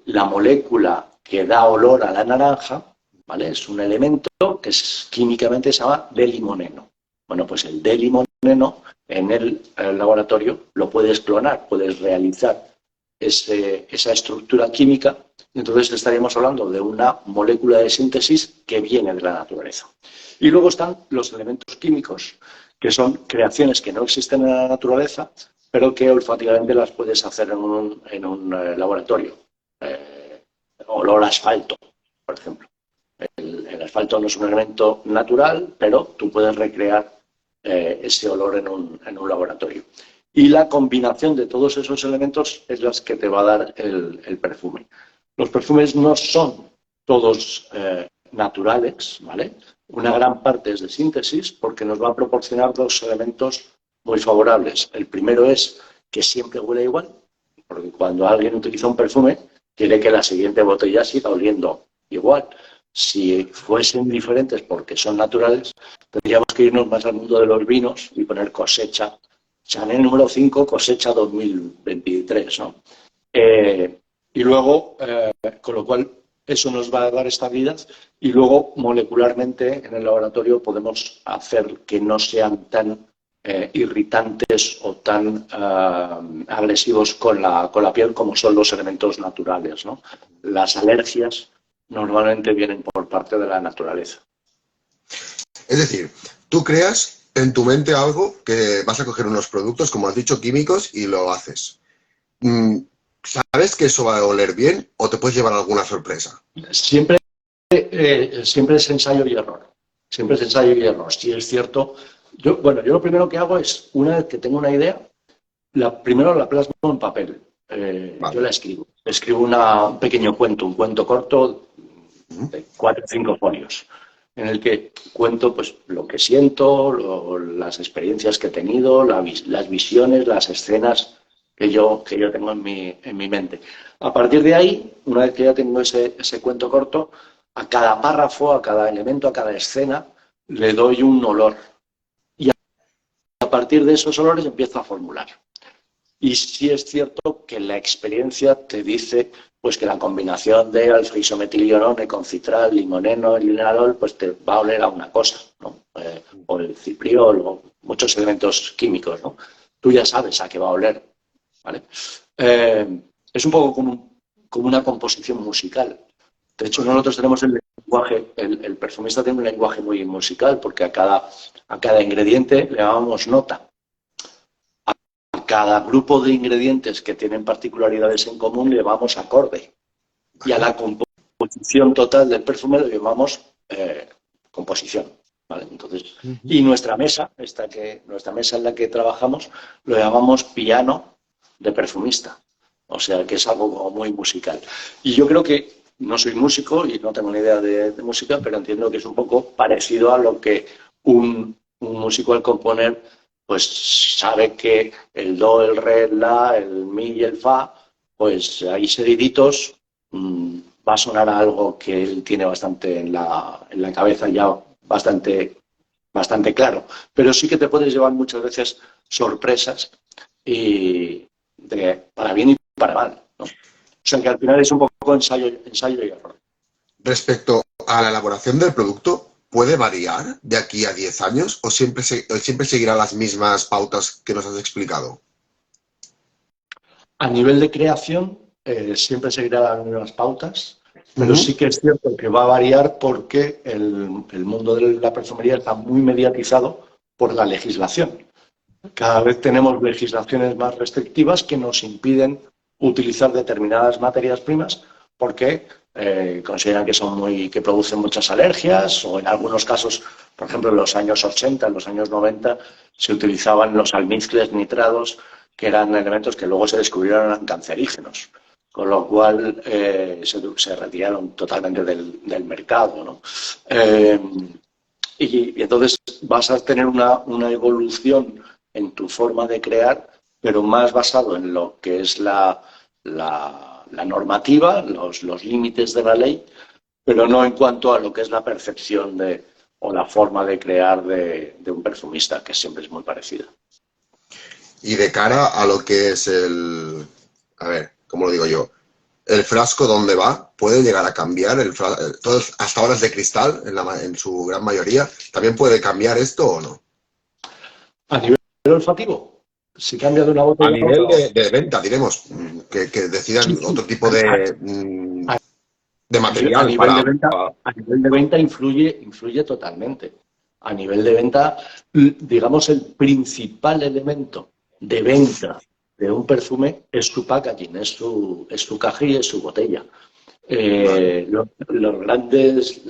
la molécula que da olor a la naranja, ¿vale? Es un elemento que químicamente se llama D-limoneno. Bueno, pues el D-limoneno en el laboratorio lo puedes clonar, puedes realizar esa estructura química, y entonces estaríamos hablando de una molécula de síntesis que viene de la naturaleza. Y luego están los elementos químicos, que son creaciones que no existen en la naturaleza, pero que olfativamente las puedes hacer en un laboratorio. Olor a asfalto, por ejemplo. El asfalto no es un elemento natural, pero tú puedes recrear ese olor en un laboratorio. Y la combinación de todos esos elementos es la que te va a dar el perfume. Los perfumes no son todos naturales, ¿vale? Una gran parte es de síntesis porque nos va a proporcionar dos elementos muy favorables. El primero es que siempre huele igual, porque cuando alguien utiliza un perfume quiere que la siguiente botella siga oliendo igual. Si fuesen diferentes porque son naturales, tendríamos que irnos más al mundo de los vinos y poner cosecha. Chanel número 5, cosecha 2023, ¿no? Y luego, con lo cual, eso nos va a dar estabilidad y luego, molecularmente, en el laboratorio podemos hacer que no sean tan irritantes o tan agresivos con la piel como son los elementos naturales, ¿no? Las alergias normalmente vienen por parte de la naturaleza. Es decir, tú creas en tu mente algo que vas a coger unos productos, como has dicho, químicos, y lo haces. ¿Sabes que eso va a oler bien o te puedes llevar alguna sorpresa? Siempre es ensayo y error. Siempre es ensayo y error. Si es cierto, yo lo primero que hago es, una vez que tengo una idea, primero la plasmo en papel. Vale. Yo la escribo. Escribo un pequeño cuento, un cuento corto de 4 o 5 folios, en el que cuento pues lo que siento, las experiencias que he tenido, las visiones, las escenas que yo tengo en mi mente. A partir de ahí, una vez que ya tengo ese cuento corto, a cada párrafo, a cada elemento, a cada escena, le doy un olor. Y a partir de esos olores empiezo a formular. Y sí es cierto que la experiencia te dice pues que la combinación de alfa-isometilionone con citral, limoneno y linalol pues te va a oler a una cosa, ¿no? O el cipriol, o muchos elementos químicos, ¿no? Tú ya sabes a qué va a oler, ¿vale? Es un poco como una composición musical. De hecho, nosotros tenemos el lenguaje, el perfumista tiene un lenguaje muy musical, porque a cada ingrediente le llamamos nota. A cada grupo de ingredientes que tienen particularidades en común le llamamos acorde. Y a la composición total del perfume le llamamos composición. ¿Vale? Entonces, y nuestra mesa en la que trabajamos, lo llamamos piano de perfumista. O sea, que es algo como muy musical. Y yo creo que no soy músico y no tengo ni idea de música, pero entiendo que es un poco parecido a lo que un músico al componer, pues sabe que el do, el re, el la, el mi y el fa, pues ahí seguiditos va a sonar a algo que él tiene bastante en la cabeza ya bastante claro. Pero sí que te puedes llevar muchas veces sorpresas y para bien y para mal, ¿no? O sea que al final es un poco ensayo y error. Respecto a la elaboración del producto, ¿puede variar de aquí a 10 años o siempre seguirá las mismas pautas que nos has explicado? A nivel de creación, siempre seguirá las mismas pautas, pero sí que es cierto que va a variar porque el mundo de la perfumería está muy mediatizado por la legislación. Cada vez tenemos legislaciones más restrictivas que nos impiden utilizar determinadas materias primas porque consideran que producen muchas alergias, o en algunos casos, por ejemplo, en los años 80, en los años 90, se utilizaban los almizcles nitrados, que eran elementos que luego se descubrieron eran cancerígenos, con lo cual se retiraron totalmente del mercado, ¿no? Y entonces vas a tener una evolución en tu forma de crear, pero más basado en lo que es la normativa, los límites de la ley, pero no en cuanto a lo que es la percepción o la forma de crear de un perfumista, que siempre es muy parecida. Y de cara a lo que es a ver, ¿cómo lo digo yo? El frasco, ¿dónde va? ¿Puede llegar a cambiar? Hasta ahora es de cristal, en su gran mayoría. ¿También puede cambiar esto o no? A nivel olfativo, si cambia de una A botella a nivel otra. de venta, diremos, que decidan Sí, otro sí. tipo de A material nivel para... de venta, a nivel de venta influye totalmente. A nivel de venta, digamos, el principal elemento de venta de un perfume es su packaging, es su caja y es su botella. Vale. Los grandes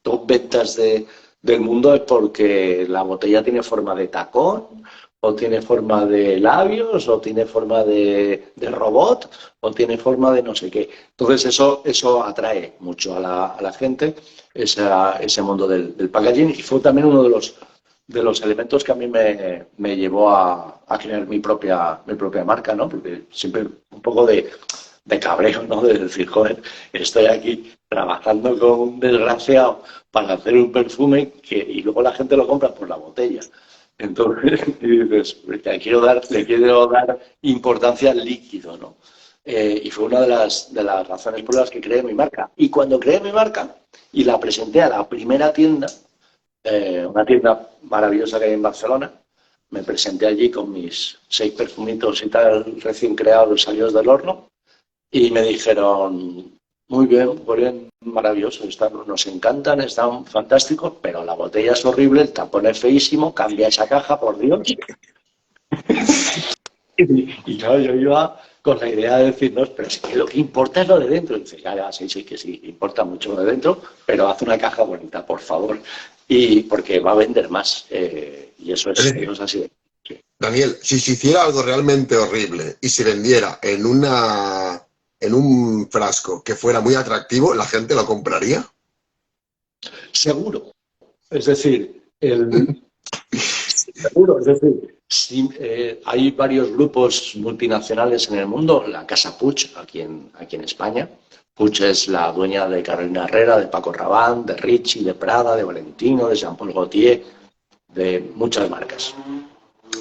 top ventas del mundo es porque la botella tiene forma de tacón, o tiene forma de labios, o tiene forma de robot, o tiene forma de no sé qué. Entonces eso atrae mucho a la gente, ese mundo del packaging, y fue también uno de los elementos que a mí me llevó a crear mi propia marca, ¿no? Porque siempre un poco de cabreo, ¿no? De decir, joder, estoy aquí trabajando con un desgraciado para hacer un perfume y luego la gente lo compra por la botella. Entonces, y dices, le quiero dar importancia al líquido, ¿no? Y fue una de las razones por las que creé mi marca. Y cuando creé mi marca y la presenté a la primera tienda, una tienda maravillosa que hay en Barcelona, me presenté allí con mis 6 perfumitos y tal, recién creados, salidos del horno, y me dijeron, muy bien, maravilloso, nos encantan, están fantásticos, pero la botella es horrible, el tapón es feísimo, cambia esa caja, por Dios. Y claro, yo iba con la idea de decir, no, pero es que lo que importa es lo de dentro. Y dice, ya, sí, que sí, importa mucho lo de dentro, pero haz una caja bonita, por favor. Y porque va a vender más. Y eso Es es decir, así. Daniel, si se hiciera algo realmente horrible y se vendiera en un frasco que fuera muy atractivo, ¿la gente lo compraría? Seguro. Es decir, seguro, es decir, sí, hay varios grupos multinacionales en el mundo, la Casa Puig, aquí en España. Puig es la dueña de Carolina Herrera, de Paco Rabanne, de Ricci, de Prada, de Valentino, de Jean-Paul Gaultier, de muchas marcas.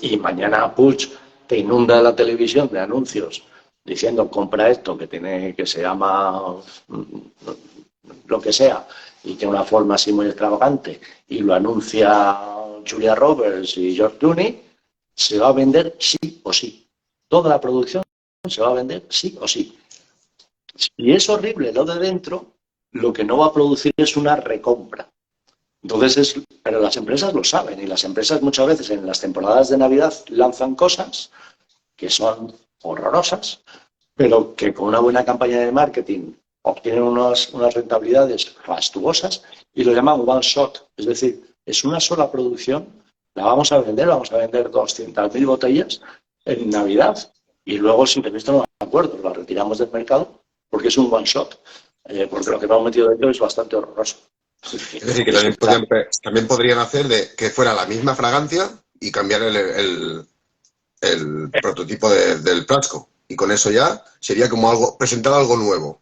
Y mañana Puig te inunda la televisión de anuncios diciendo compra esto que se llama lo que sea y tiene una forma así muy extravagante y lo anuncia Julia Roberts y George Clooney, se va a vender sí o sí. Toda la producción se va a vender sí o sí. Si es horrible lo de dentro, lo que no va a producir es una recompra. Entonces, pero las empresas lo saben y las empresas muchas veces en las temporadas de Navidad lanzan cosas que son horrorosas, pero que con una buena campaña de marketing obtienen unas rentabilidades fastuosas y lo llaman one shot. Es decir, es una sola producción, la vamos a vender 200.000 botellas en Navidad y luego, si te visto, no me acuerdo, la retiramos del mercado porque es un one shot, porque lo que hemos metido dentro es bastante horroroso. Es decir, que también podrían hacer de que fuera la misma fragancia y cambiar el prototipo del frasco. Y con eso ya sería como presentar algo nuevo.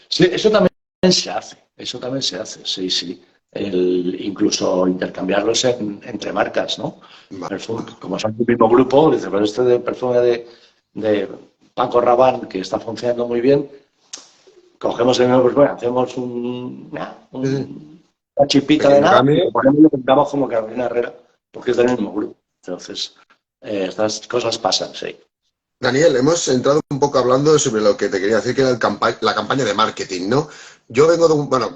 Sí, eso también se hace, sí, sí. Incluso intercambiarlos entre marcas, ¿no? Vale. Perfume, como son del mismo grupo, dice, pero este de perfume de Paco Rabanne, que está funcionando muy bien, cogemos el mismo perfume, hacemos una chipita de nada y lo ponemos y lo pintamos como Carolina Herrera, porque es del mismo grupo. Entonces, estas cosas pasan, sí. Daniel, hemos entrado un poco hablando sobre lo que te quería decir, que era la campaña de marketing, ¿no? Yo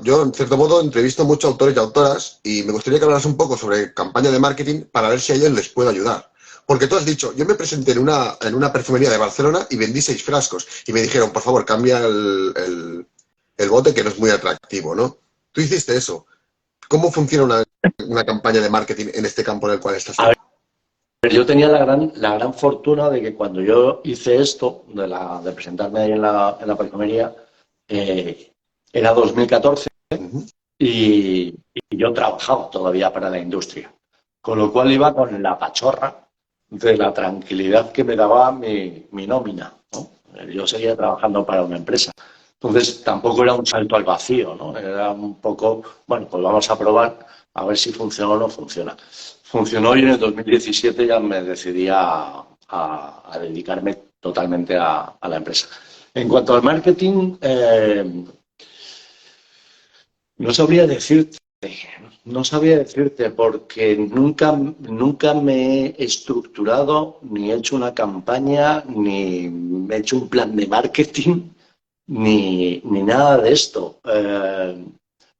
yo en cierto modo entrevisto muchos autores y autoras y me gustaría que hablaras un poco sobre campaña de marketing para ver si a ellos les puedo ayudar. Porque tú has dicho, yo me presenté en una perfumería de Barcelona y vendí 6 frascos y me dijeron, por favor, cambia el bote que no es muy atractivo, ¿no? Tú hiciste eso. ¿Cómo funciona una campaña de marketing en este campo en el cual estás tú? Pero yo tenía la gran fortuna de que cuando yo hice esto, de presentarme ahí en la perfumería, era 2014 y yo trabajaba todavía para la industria. Con lo cual iba con la pachorra de la tranquilidad que me daba mi nómina, ¿no? Yo seguía trabajando para una empresa. Entonces tampoco era un salto al vacío, ¿no? Era un poco, bueno, pues vamos a probar a ver si funciona o no funciona. Funcionó y en el 2017 ya me decidí a dedicarme totalmente a la empresa. En cuanto al marketing, no sabría decirte, porque nunca me he estructurado, ni he hecho una campaña, ni he hecho un plan de marketing, ni nada de esto.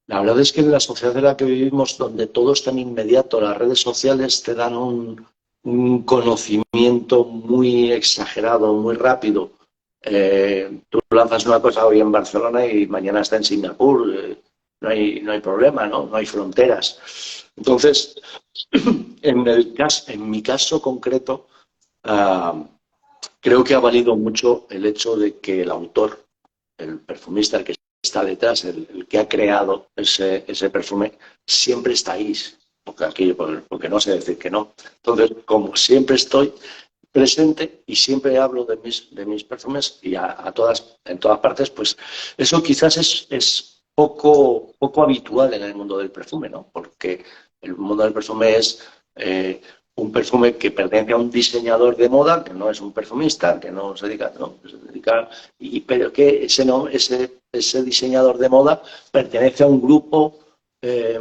La verdad es que en la sociedad en la que vivimos, donde todo es tan inmediato, las redes sociales te dan un conocimiento muy exagerado, muy rápido. Tú lanzas una cosa hoy en Barcelona y mañana está en Singapur. No hay problema, ¿no? No hay fronteras. Entonces, en mi caso concreto, creo que ha valido mucho el hecho de que el autor, el perfumista, el que está detrás, el que ha creado ese perfume, siempre está ahí, porque no sé decir que no. Entonces, como siempre estoy presente y siempre hablo de mis perfumes y en todas partes, pues eso quizás es poco habitual en el mundo del perfume, ¿no? Porque el mundo del perfume es un perfume que pertenece a un diseñador de moda, que no es un perfumista, que no se dedica, no, se dedica, pero que ese diseñador de moda pertenece a un grupo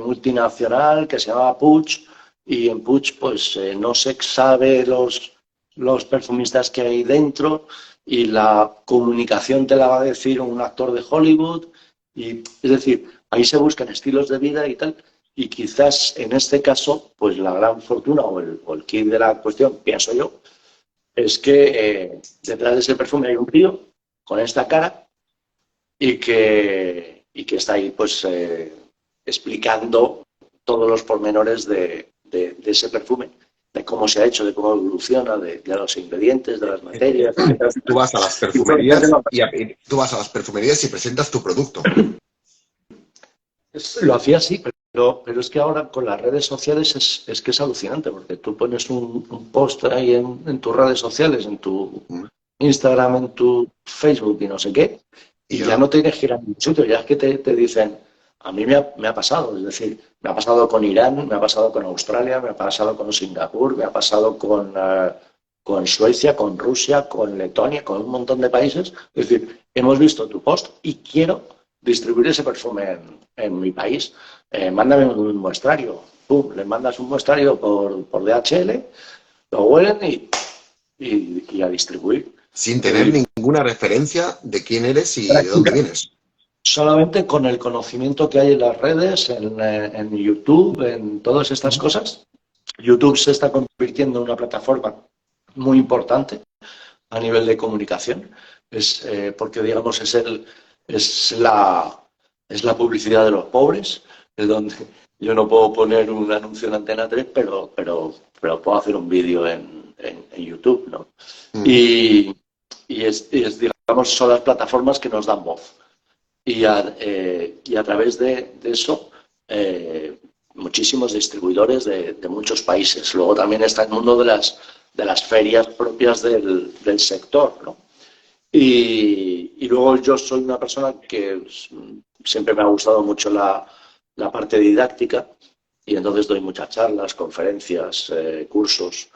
multinacional que se llama Puig, y en Puig pues no se sabe los perfumistas que hay dentro y la comunicación te la va a decir un actor de Hollywood. Y, es decir, ahí se buscan estilos de vida y tal, y quizás en este caso, pues la gran fortuna o el kit de la cuestión, pienso yo, es que detrás de ese perfume hay un tío con esta cara y que está ahí pues explicando todos los pormenores de ese perfume, de cómo se ha hecho, de cómo evoluciona, de los ingredientes, de las materias, etc. Tú vas a las perfumerías y presentas tu producto. Lo hacía así, pero es que ahora con las redes sociales es que es alucinante, porque tú pones un post ahí en tus redes sociales, en tu Instagram, en tu Facebook y no sé qué, y ya no tienes que ir a ningún sitio, ya es que te dicen, a mí me ha pasado, es decir, me ha pasado con Irán, me ha pasado con Australia, me ha pasado con Singapur, me ha pasado con Suecia, con Rusia, con Letonia, con un montón de países. Es decir, hemos visto tu post y quiero distribuir ese perfume en mi país. Mándame un muestrario. Pum, le mandas un muestrario por DHL, lo huelen y a distribuir. Sin tener ninguna referencia de quién eres y de dónde vienes. solamente con el conocimiento que hay en las redes, en YouTube, en todas estas cosas. YouTube se está convirtiendo en una plataforma muy importante a nivel de comunicación, porque digamos es la publicidad de los pobres, es donde yo no puedo poner un anuncio en Antena 3, pero puedo hacer un vídeo en YouTube, ¿no? Digamos, son las plataformas que nos dan voz. Y a través de eso, muchísimos distribuidores de muchos países. Luego también está el mundo de las ferias propias del sector, ¿no? Y luego yo soy una persona que siempre me ha gustado mucho la parte didáctica y entonces doy muchas charlas, conferencias, cursos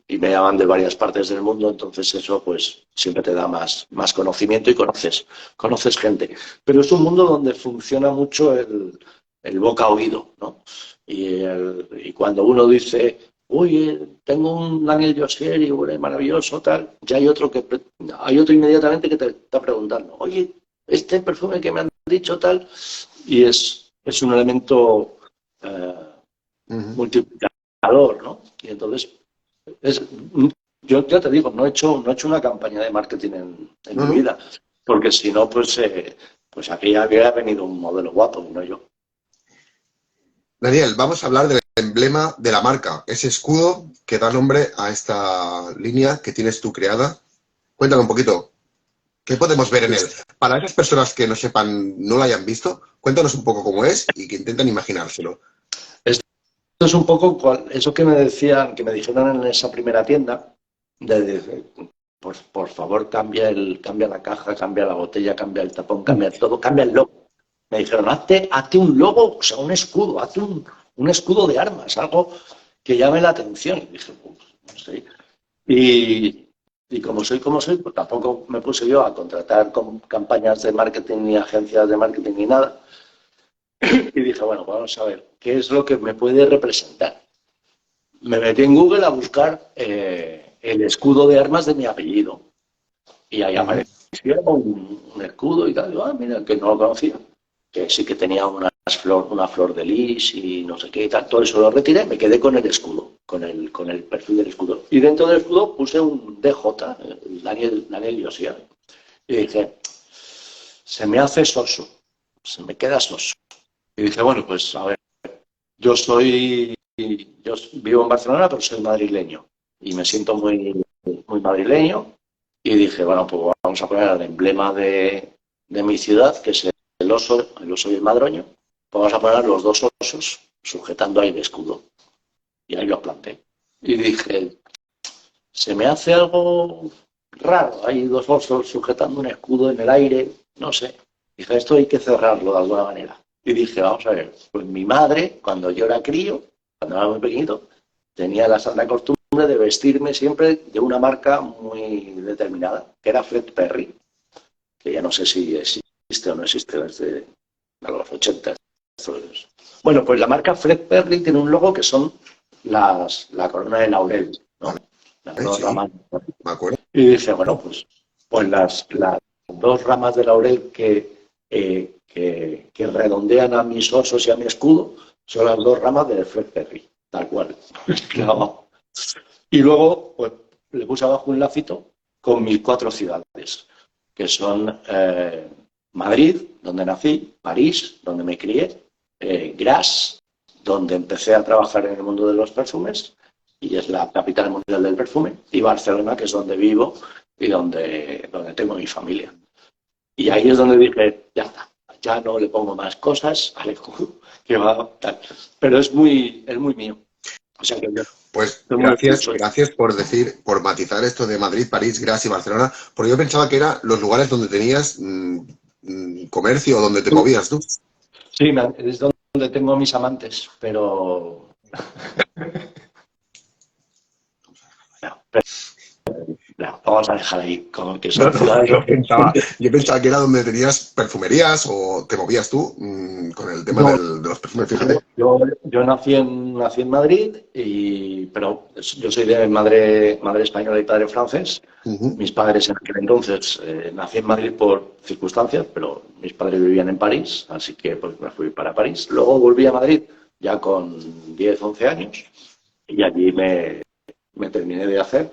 y me llaman de varias partes del mundo, entonces eso pues siempre te da más conocimiento y conoces gente. Pero es un mundo donde funciona mucho el boca a oído, ¿no? Y cuando uno dice, uy, tengo un Daniel Josier y es maravilloso, tal, ya hay otro inmediatamente que te está preguntando, oye, este perfume que me han dicho tal, y es un elemento multiplicador, ¿no? Y entonces, yo ya te digo, no he hecho una campaña de marketing en mi vida, porque si no, pues aquí habría venido un modelo guapo, no yo. Daniel, vamos a hablar del emblema de la marca, ese escudo que da nombre a esta línea que tienes tú creada. Cuéntame un poquito, ¿qué podemos ver en él? Para esas personas que no sepan, no lo hayan visto, cuéntanos un poco cómo es y que intenten imaginárselo. Esto es un poco eso que me decían, que me dijeron en esa primera tienda, por favor, cambia la caja, cambia la botella, cambia el tapón, cambia todo, cambia el logo. Me dijeron, hazte un logo, o sea, un escudo, hazte un escudo de armas, algo que llame la atención. Y dije, pues, no sé. Y como soy, pues tampoco me puse yo a contratar con campañas de marketing ni agencias de marketing ni nada. Y dije, bueno, vamos a ver, ¿qué es lo que me puede representar? Me metí en Google a buscar el escudo de armas de mi apellido. Y ahí apareció un escudo y tal. Y digo, mira, que no lo conocía. Que sí que tenía una flor de lis y no sé qué y tal. Todo eso lo retiré, me quedé con el escudo, con el perfil del escudo. Y dentro del escudo puse un DJ, Daniel Josier. Y dije, se me hace soso, se me queda soso. Y dije, bueno, pues a ver, yo vivo en Barcelona, pero soy madrileño. Y me siento muy, muy madrileño. Y dije, bueno, pues vamos a poner el emblema de mi ciudad, que es el oso y el madroño. Pues vamos a poner los dos osos sujetando ahí el escudo. Y ahí lo planté. Y dije, se me hace algo raro. Hay dos osos sujetando un escudo en el aire. No sé. Dije, esto hay que cerrarlo de alguna manera. Y dije, vamos a ver, pues mi madre, cuando yo era crío, cuando era muy pequeñito, tenía la santa costumbre de vestirme siempre de una marca muy determinada, que era Fred Perry, que ya no sé si existe o no existe desde los 80. Bueno, pues la marca Fred Perry tiene un logo que son la corona de laurel, ¿no? Las dos ramas. Me acuerdo. Y dije, bueno, pues las dos ramas de laurel que redondean a mis osos y a mi escudo son las dos ramas de Fred Perry, tal cual. Y luego pues, le puse abajo un lacito con mis 4 ciudades, que son Madrid, donde nací, París, donde me crié, Grasse, donde empecé a trabajar en el mundo de los perfumes, y es la capital mundial del perfume, y Barcelona, que es donde vivo y donde tengo mi familia. Y ahí es donde dije, ya está, ya no le pongo más cosas al escudo, que va tal. Pero es muy mío. O sea que pues gracias por matizar esto de Madrid, París, Grasse y Barcelona, porque yo pensaba que eran los lugares donde tenías comercio, donde te movías tú. Sí, es donde tengo mis amantes, pero... vamos a dejar ahí, como que No, son no, ciudades. yo pensaba que era donde tenías perfumerías o te movías tú con el tema No, de los perfumes, fíjate. yo nací en Madrid, pero yo soy de madre española y padre francés. Ujú. Mis padres en aquel entonces, nací en Madrid por circunstancias, pero mis padres vivían en París, así que pues me fui para París. Luego volví a Madrid ya con 10 11 años y allí me terminé de hacer.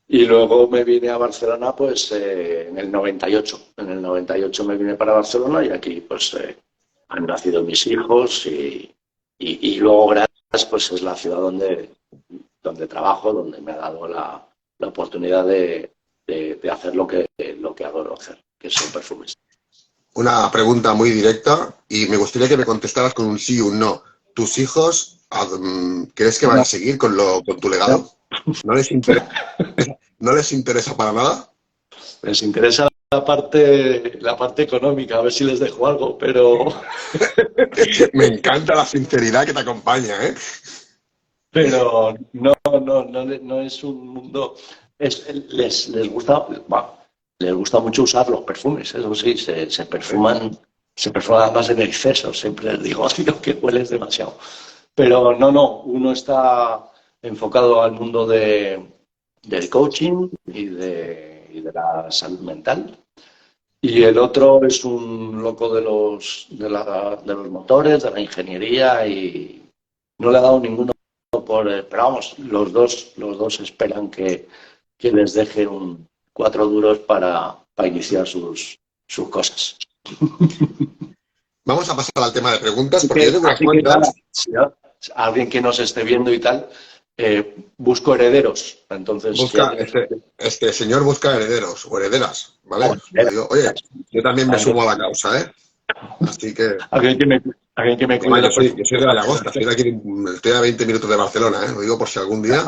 Y luego me vine a Barcelona pues en el 98. En el 98 me vine para Barcelona y aquí pues han nacido mis hijos y luego Graz pues es la ciudad donde trabajo, donde me ha dado la oportunidad de hacer lo que adoro hacer, que son perfumes. Una pregunta muy directa y me gustaría que me contestaras con un sí o un no. ¿Tus hijos crees que van a No, seguir con tu no, legado? ¿No les interesa, no les interesa para nada? les interesa la parte económica, a ver si les dejo algo, pero Me encanta la sinceridad que te acompaña, ¿eh? no es un mundo. Les gusta, bueno, les gusta mucho usar los perfumes, eso sí, se perfuman más en exceso, siempre les digo, tío, que hueles demasiado. Pero no, uno está enfocado al mundo del coaching y de la salud mental. Y el otro es un loco de los motores, de la ingeniería y no le ha dado ninguno pero vamos, los dos esperan que les deje 4 duros para iniciar sus cosas. Vamos a pasar al tema de preguntas Así porque yo que, tengo unas así que nada, cuantas. si alguien que nos esté viendo y tal, busco herederos. Entonces, si Busca, alguien... este señor busca herederos o herederas, ¿vale? Lo digo, oye, yo también me sumo a la causa, ¿eh? Así que, Alguien que me, alguien que me cuide además los yo soy de Vallagosta, estoy a 20 minutos de Barcelona, ¿eh? Lo digo por si algún día.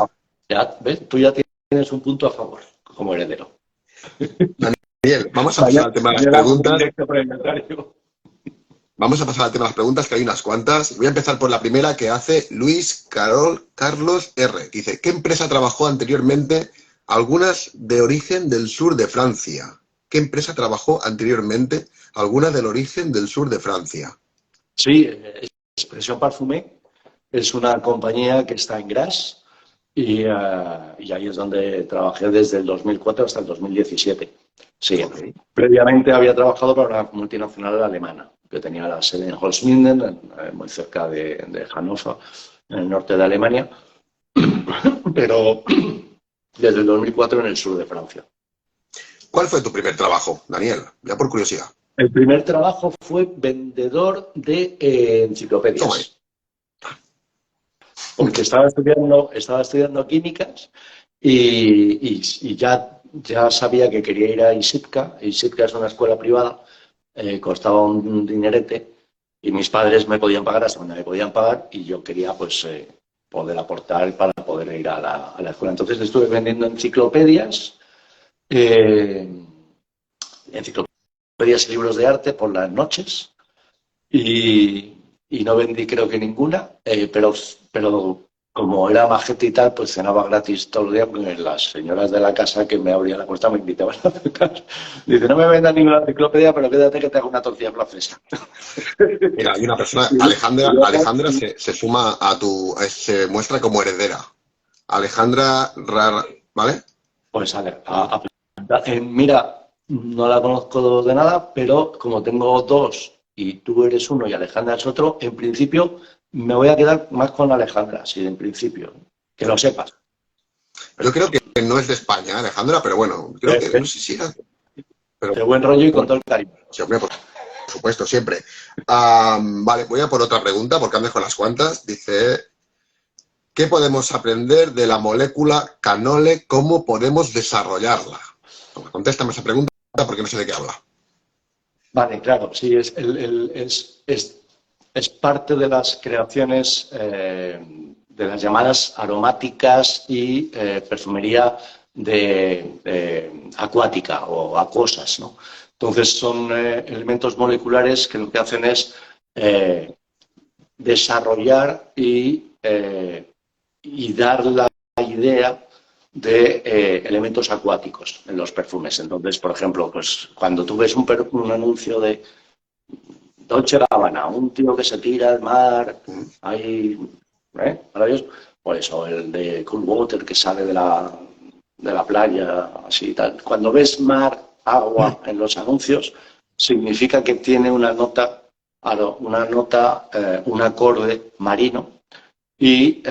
Ya, ¿ves? Tú ya tienes un punto a favor como heredero. Bien, vamos a pasar Vaya, al tema de las vaya algo preguntas. directo por el inventario. Vamos a pasar al tema de las preguntas, que hay unas cuantas. Voy a empezar por la primera que hace Luis Carlos R. Dice, ¿qué empresa trabajó anteriormente? Algunas de origen del sur de Francia. ¿Qué empresa trabajó anteriormente? Algunas del origen del sur de Francia. Sí, Expresión Parfumé es una compañía que está en Graz y ahí es donde trabajé desde el 2004 hasta el 2017. Sí, Ok. previamente había trabajado para una multinacional alemana que tenía la sede en Holzminden, muy cerca de Hannover, en el norte de Alemania, pero desde el 2004 en el sur de Francia. ¿Cuál fue tu primer trabajo, Daniel? Ya por curiosidad. El primer trabajo fue vendedor de Toma ahí. enciclopedias, porque estaba estudiando químicas y ya sabía que quería ir a ISIPCA. ISIPCA es una escuela privada, costaba un dinerete y mis padres me podían pagar hasta donde me podían pagar y yo quería pues poder aportar para poder ir a la escuela. Entonces estuve vendiendo eh, enciclopedias y libros de arte por las noches y no vendí creo que ninguna, pero como era majete y tal, pues cenaba gratis todo el día, porque las señoras de la casa que me abrían la puerta me invitaban a cenar. Dice, no me vendas ninguna enciclopedia, pero quédate que te hago una tortilla francesa. Mira, hay una persona, Y luego, Alejandra se suma se muestra como heredera. Alejandra Rara, ¿vale? pues mira, no la conozco de nada, pero como tengo dos y tú eres uno y Alejandra es otro, en principio me voy a quedar más con Alejandra, sí, en principio, que lo sepas. Yo creo que no es de España, Alejandra, pero bueno, creo que, no ¿Eh? sé si era, pero De buen rollo y con bueno, todo el cariño. sí, hombre, por supuesto, siempre. Vale, voy a por otra pregunta, porque han dejado las cuantas. Dice, ¿qué podemos aprender de la molécula canole? ¿Cómo podemos desarrollarla? Toma, contéstame esa pregunta porque no sé de qué habla. Vale, claro, sí, es parte de las creaciones de las llamadas aromáticas y perfumería acuática o acuosas, ¿no? Entonces son elementos moleculares que lo que hacen es desarrollar y dar la idea de elementos acuáticos en los perfumes. Entonces, por ejemplo, pues cuando tú ves un anuncio de Dolce Gabbana, un tío que se tira al mar, ahí, maravilloso. Por eso, el de Cool Water que sale de la playa, así y tal. Cuando ves mar, agua en los anuncios, significa que tiene una nota, un acorde marino y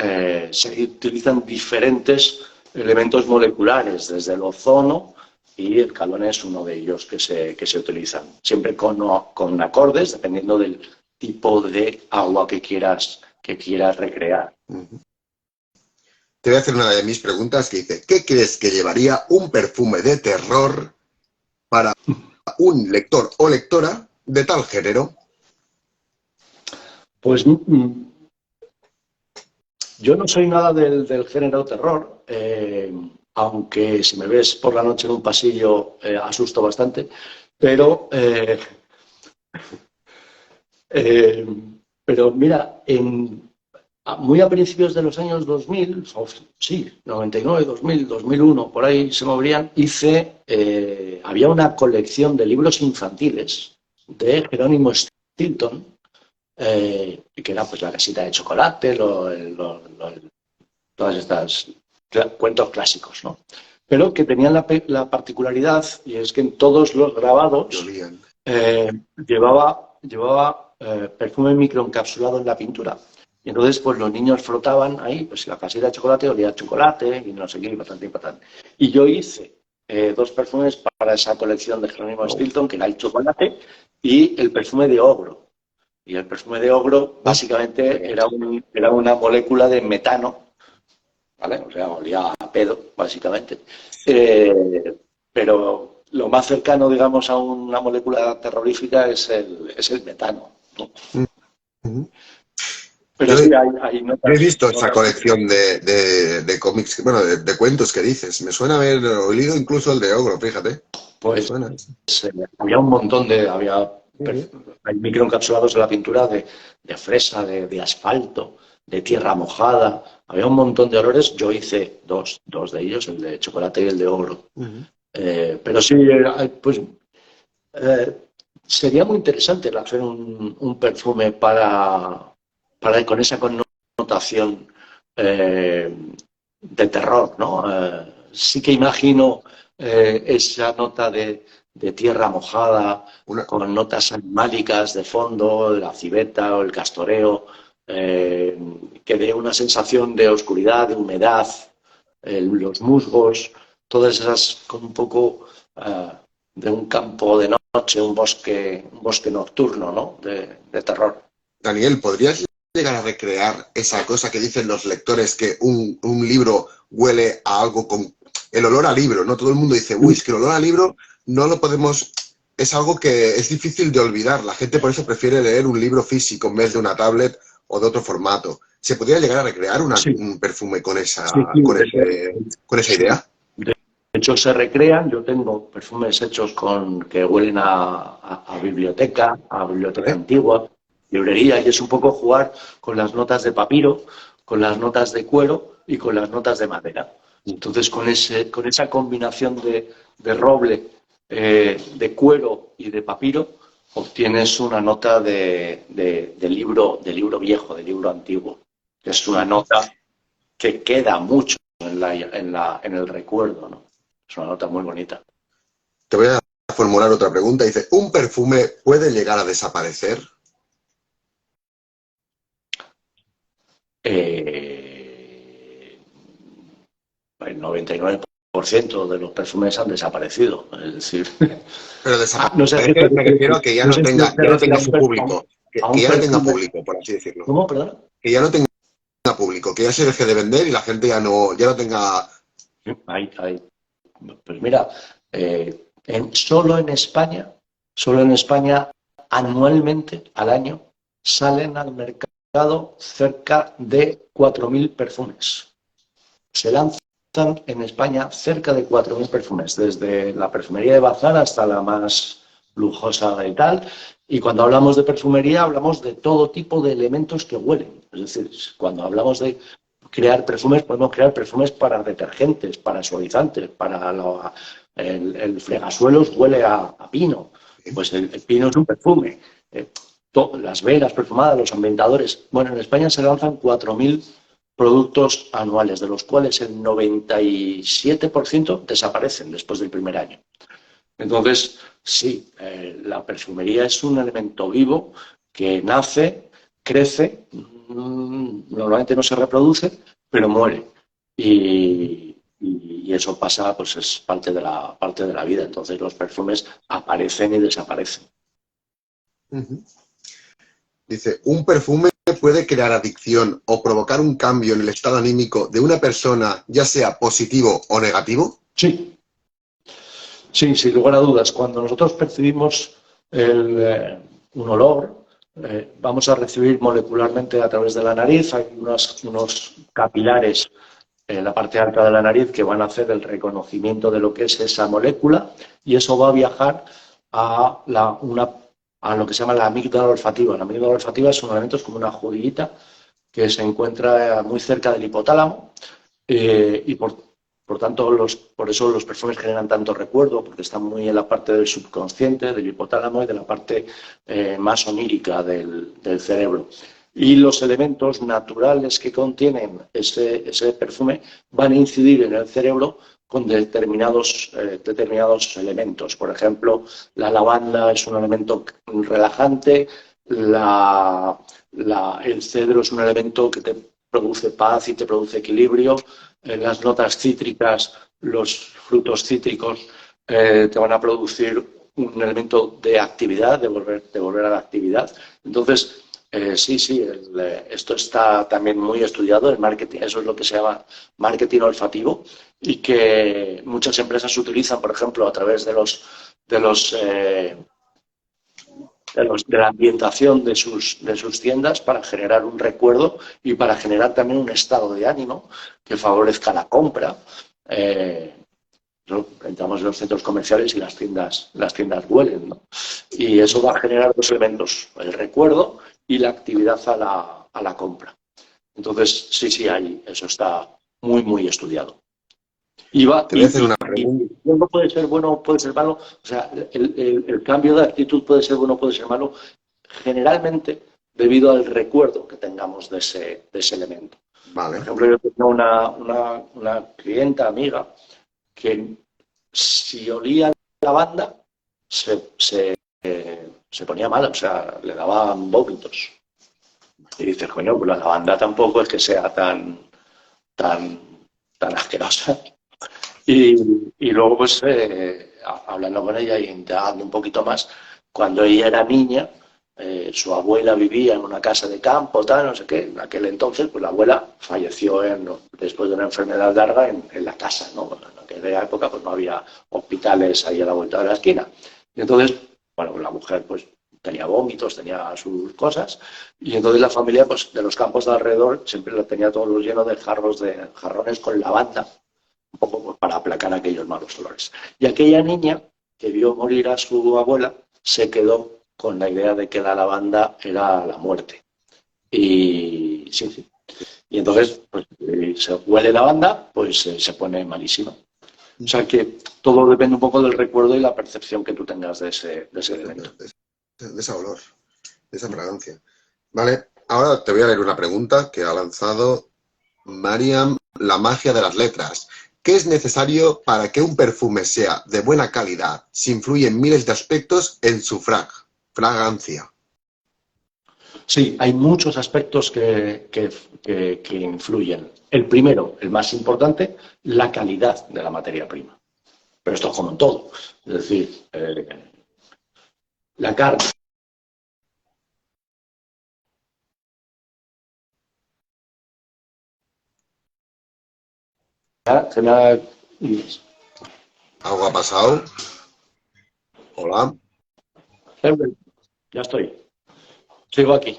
se utilizan diferentes elementos moleculares, desde el ozono, y el calón es uno de ellos que se utilizan. Siempre con acordes, dependiendo del tipo de agua que quieras recrear. Te voy a hacer una de mis preguntas que dice, ¿qué crees que llevaría un perfume de terror para un lector o lectora de tal género? Pues yo no soy nada del género terror, aunque si me ves por la noche en un pasillo asusto bastante, pero, pero mira, muy a principios de los años 2000, sí, 99, 2000, 2001, por ahí se movían, había una colección de libros infantiles de Jerónimo Stilton, que era pues la casita de chocolate, todas estas cuentos clásicos, ¿no? Pero que tenían la particularidad, y es que en todos los grabados llevaba perfume microencapsulado en la pintura. Y entonces, pues los niños frotaban ahí, pues la casita de chocolate olía a chocolate y no sé qué, y patante y patante. Y yo hice 2 perfumes para esa colección de Jerónimo Stilton, que era el chocolate y el perfume de ogro. Y el perfume de ogro, básicamente, era una molécula de metano, ¿vale? O sea, olía a pedo, básicamente. Pero lo más cercano, digamos, a una molécula terrorífica es el metano, ¿no? Pero Yo sí, hay notas. he visto esa colección de cómics, bueno, de cuentos que dices. Me suena haber oído incluso el de Ogro, fíjate. Pues había un montón hay microencapsulados en la pintura de fresa, de asfalto, de tierra mojada. Había un montón de olores. Yo hice dos de ellos, el de chocolate y el de ogro. Pero sí, pues sería muy interesante hacer un perfume con esa connotación de terror, ¿no? Sí que imagino esa nota de tierra mojada, con notas animálicas de fondo, la civeta o el castoreo, que dé una sensación de oscuridad, de humedad, los musgos, todas esas con un poco de un campo de noche, un bosque nocturno, ¿no? De terror. Daniel, ¿podrías llegar a recrear esa cosa que dicen los lectores, que un libro huele a algo con el olor a libro, ¿no? Todo el mundo dice, uy, es que el olor a libro no lo podemos... Es algo que es difícil de olvidar. La gente por eso prefiere leer un libro físico en vez de una tablet o de otro formato. ¿Se podría llegar a recrear un perfume con esa idea? De hecho, se recrean. Yo tengo perfumes hechos que huelen a biblioteca antigua, librería, y es un poco jugar con las notas de papiro, con las notas de cuero y con las notas de madera. Entonces, con esa combinación de roble, de cuero y de papiro, obtienes una nota de libro viejo, de libro antiguo. Es una nota que queda mucho en el recuerdo, ¿no? Es una nota muy bonita. Te voy a formular otra pregunta. Dice, ¿un perfume puede llegar a desaparecer? El 99% de los perfumes han desaparecido. Es decir, pero desaparecer, me refiero a que ya no tenga su público. Que ya no tenga público, por así decirlo. ¿Cómo? Perdón. Que ya no tenga público, que ya se deje de vender y la gente ya no tenga... Pues mira, solo en España, anualmente, al año, salen al mercado cerca de 4.000 perfumes. Se lanzan en España cerca de 4.000 perfumes, desde la perfumería de bazar hasta la más lujosa y tal. Y cuando hablamos de perfumería, hablamos de todo tipo de elementos que huelen. Es decir, cuando hablamos de crear perfumes, podemos crear perfumes para detergentes, para suavizantes, para el fregasuelos huele a pino. Pues el pino es un perfume. Las velas perfumadas, los ambientadores. Bueno, en España se lanzan 4.000 productos anuales, de los cuales el 97% desaparecen después del primer año. Entonces, sí, la perfumería es un elemento vivo que nace, crece, normalmente no se reproduce, pero muere. Y eso pasa, pues es parte de la vida. Entonces los perfumes aparecen y desaparecen. Dice, ¿un perfume puede crear adicción o provocar un cambio en el estado anímico de una persona, ya sea positivo o negativo? Sí, sí, sin lugar a dudas. Cuando nosotros percibimos un olor, vamos a recibir molecularmente a través de la nariz, hay unos capilares en la parte alta de la nariz que van a hacer el reconocimiento de lo que es esa molécula, y eso va a viajar a lo que se llama la amígdala olfativa. La amígdala olfativa es un elemento, es como una judiguita que se encuentra muy cerca del hipotálamo, y por tanto, por eso los perfumes generan tanto recuerdo, porque están muy en la parte del subconsciente, del hipotálamo y de la parte más onírica del cerebro. Y los elementos naturales que contienen ese perfume van a incidir en el cerebro con determinados elementos. Por ejemplo, la lavanda es un elemento relajante, el cedro es un elemento que te produce paz y te produce equilibrio, las notas cítricas, los frutos cítricos te van a producir un elemento de actividad, de volver a la actividad. Entonces, sí, esto está también muy estudiado en marketing. Eso es lo que se llama marketing olfativo, y que muchas empresas utilizan, por ejemplo, a través de la ambientación de sus tiendas para generar un recuerdo y para generar también un estado de ánimo que favorezca la compra. Entramos en los centros comerciales y las tiendas huelen, ¿no? Y eso va a generar dos elementos, el recuerdo y la actividad a la compra. Entonces, sí, eso está muy, muy estudiado. Te voy a hacer una pregunta. No puede ser bueno o puede ser malo. O sea, el cambio de actitud puede ser bueno o puede ser malo, generalmente debido al recuerdo que tengamos de ese elemento. Vale. Por ejemplo, yo tenía una clienta amiga que, si olía lavanda, se ponía mal, o sea, le daban vómitos. Y dices, coño, pues la lavanda tampoco es que sea tan asquerosa. Y luego, pues, hablando con ella y indagando un poquito más, cuando ella era niña, su abuela vivía en una casa de campo, tal, no sé qué. En aquel entonces, pues la abuela falleció después de una enfermedad larga en la casa, ¿no? En aquella época, pues no había hospitales ahí a la vuelta de la esquina. Y entonces, bueno, la mujer, pues, tenía vómitos, tenía sus cosas, y entonces la familia, pues, de los campos de alrededor siempre lo tenía todo lleno de jarrones con lavanda, un poco pues para aplacar aquellos malos olores. Y aquella niña que vio morir a su abuela se quedó con la idea de que la lavanda era la muerte. Y sí. Y entonces, pues, se huele lavanda, pues se pone malísimo. O sea que todo depende un poco del recuerdo y la percepción que tú tengas de ese elemento. De ese olor, de esa fragancia. Vale, ahora te voy a leer una pregunta que ha lanzado Mariam, la magia de las letras. ¿Qué es necesario para que un perfume sea de buena calidad si influye en miles de aspectos en su fragancia? Sí, hay muchos aspectos que influyen. El primero, el más importante, la calidad de la materia prima. Pero esto es como en todo. Es decir, la carne. ¿Algo ha pasado? Hola. Ya estoy. Sigo aquí.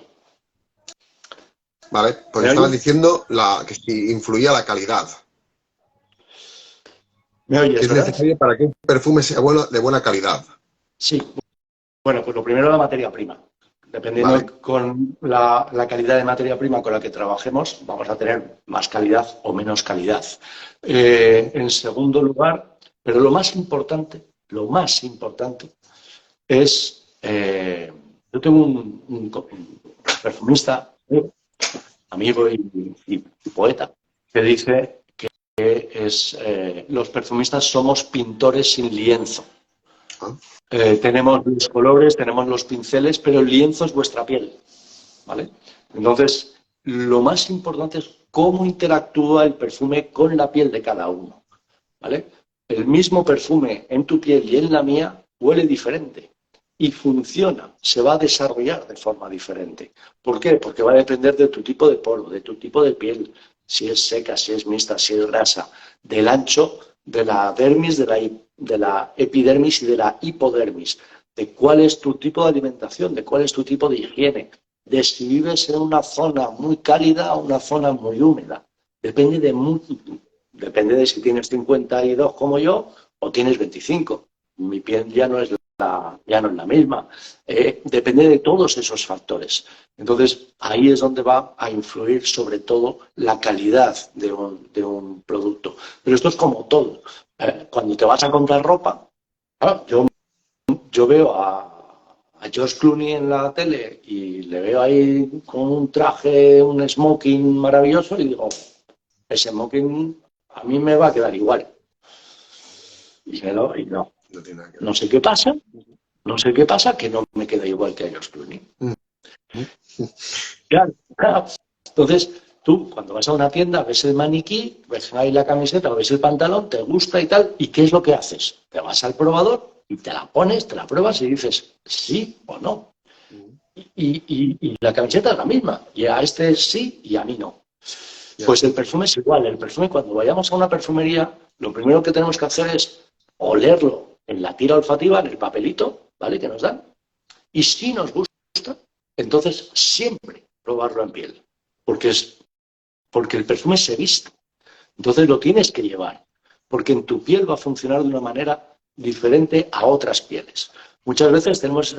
Vale, pues ¿Me estabas oyes? diciendo que si influía la calidad. ¿Me ¿Qué oyes, es verdad? necesario para que un perfume sea bueno, de buena calidad? Sí. Bueno, pues lo primero, la materia prima. Dependiendo Vale. con la calidad de materia prima con la que trabajemos, vamos a tener más calidad o menos calidad. En segundo lugar, pero lo más importante es, yo tengo un perfumista, amigo y poeta, que dice que los perfumistas somos pintores sin lienzo. Ah, Tenemos los colores, tenemos los pinceles, pero el lienzo es vuestra piel, ¿vale? Entonces, lo más importante es cómo interactúa el perfume con la piel de cada uno, ¿vale? El mismo perfume en tu piel y en la mía huele diferente y funciona, se va a desarrollar de forma diferente. ¿Por qué? Porque va a depender de tu tipo de poro, de tu tipo de piel, si es seca, si es mixta, si es grasa, del ancho, de la dermis, de la epidermis y de la hipodermis, de cuál es tu tipo de alimentación, de cuál es tu tipo de higiene, de si vives en una zona muy cálida o una zona muy húmeda. Depende de depende de si tienes 52 como yo o tienes 25. Mi piel ya no es la misma. Depende de todos esos factores. Entonces, ahí es donde va a influir sobre todo la calidad de un producto. Pero esto es como todo. Cuando te vas a comprar ropa, claro, yo veo a George Clooney en la tele y le veo ahí con un traje, un smoking maravilloso y digo, ese smoking a mí me va a quedar igual. Y no, no tiene nada que no ver. sé qué pasa, no sé qué pasa, que no me queda igual que a George Clooney. Claro, claro. Entonces, tú cuando vas a una tienda, ves el maniquí, ves ahí la camiseta, ves el pantalón, te gusta y tal, ¿y qué es lo que haces? Te vas al probador y te la pones, te la pruebas y dices sí o no. Y la camiseta es la misma, y a este sí y a mí no. Ya. Pues el perfume es igual, el perfume cuando vayamos a una perfumería, lo primero que tenemos que hacer es olerlo en la tira olfativa, en el papelito, ¿vale? Que nos dan. Y si nos gusta, entonces siempre probarlo en piel, porque, porque el perfume se viste. Entonces lo tienes que llevar, porque en tu piel va a funcionar de una manera diferente a otras pieles. Muchas veces tenemos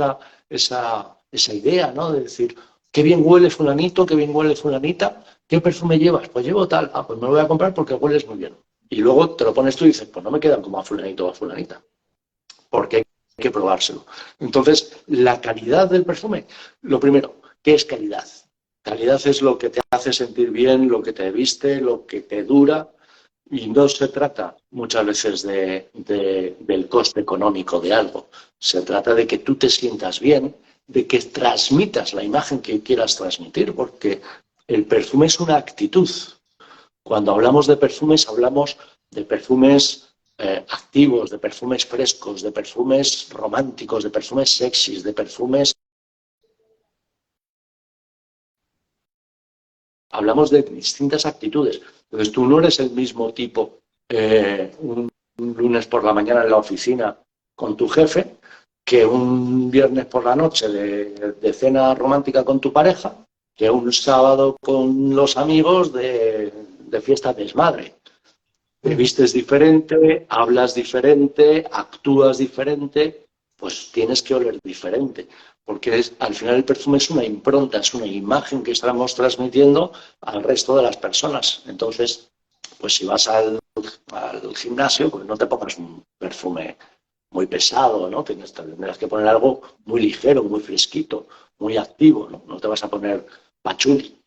esa idea, ¿no? De decir, qué bien huele fulanito, qué bien huele fulanita, ¿qué perfume llevas? Pues llevo tal, pues me lo voy a comprar porque hueles muy bien. Y luego te lo pones tú y dices, pues no me quedan como a fulanito o a fulanita, porque hay que probárselo. Entonces, la calidad del perfume, lo primero, ¿qué es calidad? Calidad es lo que te hace sentir bien, lo que te viste, lo que te dura, y no se trata muchas veces del coste económico de algo. Se trata de que tú te sientas bien, de que transmitas la imagen que quieras transmitir, porque el perfume es una actitud. Cuando hablamos de perfumes activos, de perfumes frescos, de perfumes románticos, de perfumes sexys, de perfumes. Hablamos de distintas actitudes. Entonces tú no eres el mismo tipo un lunes por la mañana en la oficina con tu jefe que un viernes por la noche de cena romántica con tu pareja, que un sábado con los amigos de fiesta desmadre. Te vistes diferente, hablas diferente, actúas diferente, pues tienes que oler diferente, porque al final el perfume es una impronta, es una imagen que estamos transmitiendo al resto de las personas. Entonces, pues si vas al gimnasio, pues no te pongas un perfume muy pesado, ¿no? Tendrás que poner algo muy ligero, muy fresquito, muy activo, ¿no? No te vas a poner pachuli.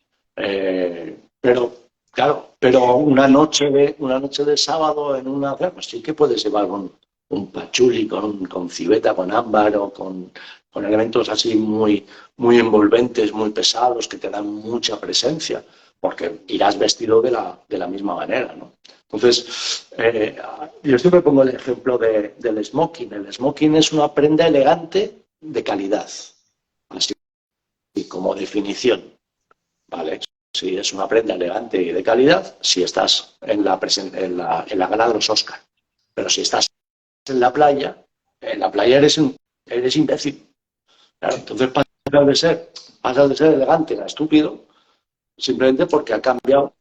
Pero claro, pero una noche de sábado en una, pues sí que puedes llevar un pachuli con civeta, con ámbar o con elementos así muy envolventes, muy pesados, que te dan mucha presencia, porque irás vestido de la misma manera, ¿no? Entonces, yo siempre pongo el ejemplo del smoking. El smoking es una prenda elegante de calidad, así como definición, ¿vale? Si es una prenda elegante y de calidad, si estás en la gala de los Oscars. Pero si estás en la playa eres imbécil. Claro, entonces pasas de ser elegante a estúpido simplemente porque ha cambiado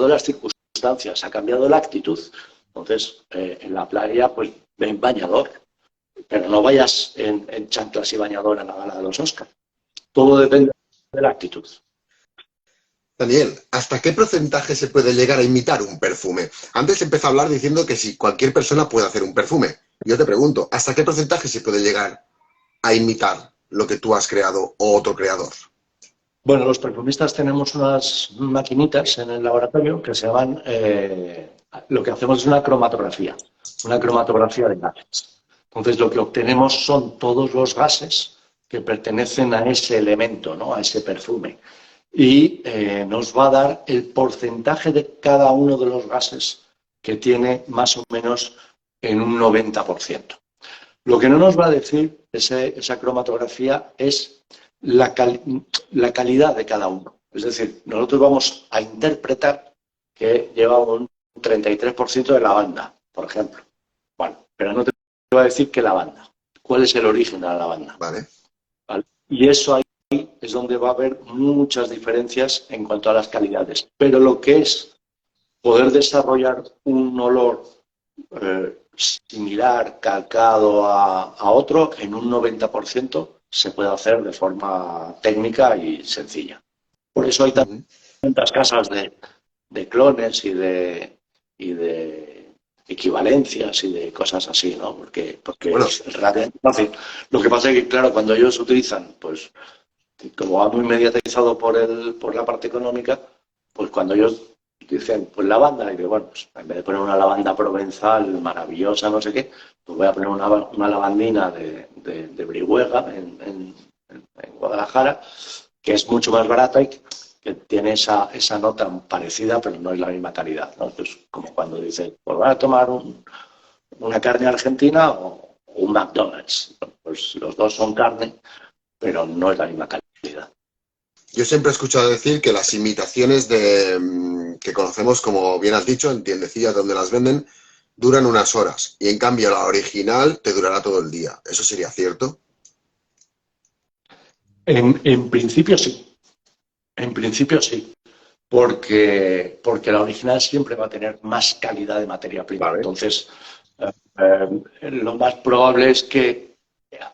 las circunstancias, ha cambiado la actitud. Entonces, en la playa, pues ven bañador, pero no vayas en chanclas y bañador a la gala de los Oscars. Todo depende de la actitud. Daniel, ¿hasta qué porcentaje se puede llegar a imitar un perfume? Antes empezó a hablar diciendo que si cualquier persona puede hacer un perfume. Yo te pregunto, ¿hasta qué porcentaje se puede llegar a imitar lo que tú has creado o otro creador? Bueno, los perfumistas tenemos unas maquinitas en el laboratorio que se llaman, lo que hacemos es una cromatografía de gases. Entonces, lo que obtenemos son todos los gases que pertenecen a ese elemento, ¿no? A ese perfume. Y nos va a dar el porcentaje de cada uno de los gases que tiene más o menos en un 90%. Lo que no nos va a decir esa cromatografía es la calidad de cada uno. Es decir, nosotros vamos a interpretar que lleva un 33% de lavanda, por ejemplo. Bueno, pero no te va a decir qué lavanda. ¿Cuál es el origen de la lavanda? Vale. ¿Vale? Y eso ahí es donde va a haber muchas diferencias en cuanto a las calidades. Pero lo que es poder desarrollar un olor similar, calcado a otro, en un 90% se puede hacer de forma técnica y sencilla. Por eso hay tantas casas de clones y de equivalencias y de cosas así, ¿no? Porque bueno, es relativamente fácil. Lo que pasa es que, claro, cuando ellos utilizan, pues, como va muy mediatizado por la parte económica, pues cuando ellos dicen, pues lavanda, y digo, bueno, pues en vez de poner una lavanda provenzal maravillosa, no sé qué, pues voy a poner una lavandina de Brihuega en Guadalajara, que es mucho más barata y que tiene esa nota parecida, pero no es la misma calidad, ¿no? Entonces, como cuando dices, pues voy a tomar una carne argentina o un McDonald's. Pues los dos son carne, pero no es la misma calidad. Yo siempre he escuchado decir que las imitaciones que conocemos, como bien has dicho, en tiendecillas donde las venden, duran unas horas. Y en cambio la original te durará todo el día. ¿Eso sería cierto? En principio sí. En principio sí. Porque la original siempre va a tener más calidad de materia prima. Vale. Entonces, lo más probable es que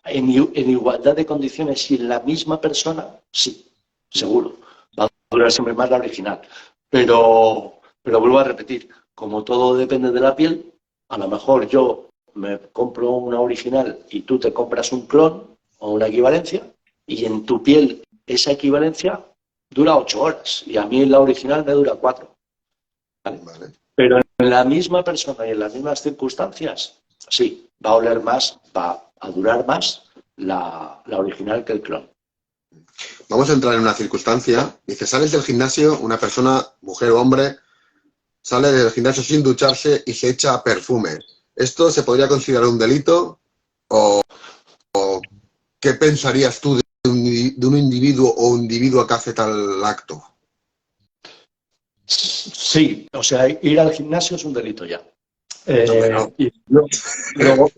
en igualdad de condiciones y en la misma persona, sí, seguro, va a durar siempre más la original. Pero vuelvo a repetir, como todo depende de la piel, a lo mejor yo me compro una original y tú te compras un clon o una equivalencia, y en tu piel esa equivalencia dura 8 horas y a mí la original me dura 4. ¿Vale? Vale. Pero en la misma persona y en las mismas circunstancias, sí, va a oler más, va a durar más la original que el clon. Vamos a entrar en una circunstancia. Dice, sales del gimnasio, una persona, mujer o hombre, sale del gimnasio sin ducharse y se echa perfume. ¿Esto se podría considerar un delito? ¿O qué pensarías tú de un individuo o individua que hace tal acto? Sí, o sea, ir al gimnasio es un delito ya. No. Y luego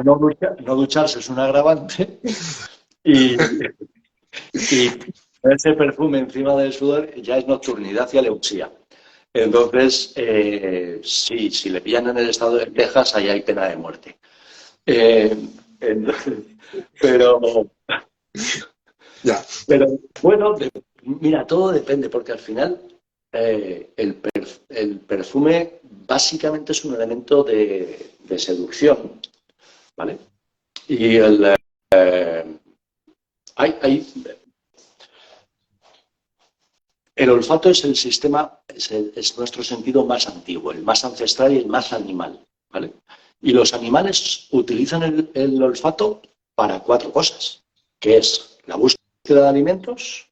no ducharse es un agravante y ese perfume encima del sudor ya es nocturnidad y aleuxía. Entonces, sí, si le pillan en el estado de Texas, ahí hay pena de muerte. Pero bueno, mira, todo depende, porque al final el perfume básicamente es un elemento de seducción, ¿vale? Y el olfato es el sistema, es nuestro sentido más antiguo, el más ancestral y el más animal, ¿vale? Y los animales utilizan el olfato para 4 cosas, que es la búsqueda de alimentos,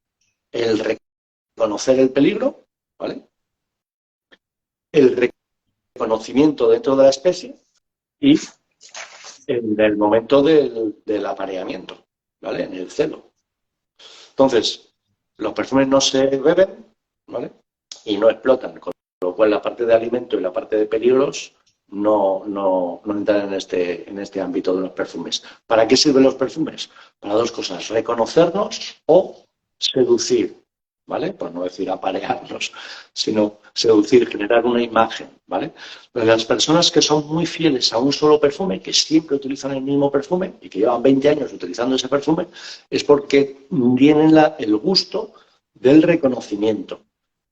el reconocer el peligro, ¿vale? El reconocimiento dentro de la especie y en el momento del apareamiento, ¿vale? En el celo. Entonces, los perfumes no se beben, ¿vale? Y no explotan, con lo cual la parte de alimento y la parte de peligros no entran en este ámbito de los perfumes. ¿Para qué sirven los perfumes? Para 2 cosas, reconocernos o seducir, ¿vale? Por no decir aparearnos, sino seducir, generar una imagen, ¿vale? Pero las personas que son muy fieles a un solo perfume, que siempre utilizan el mismo perfume y que llevan 20 años utilizando ese perfume, es porque tienen el gusto del reconocimiento,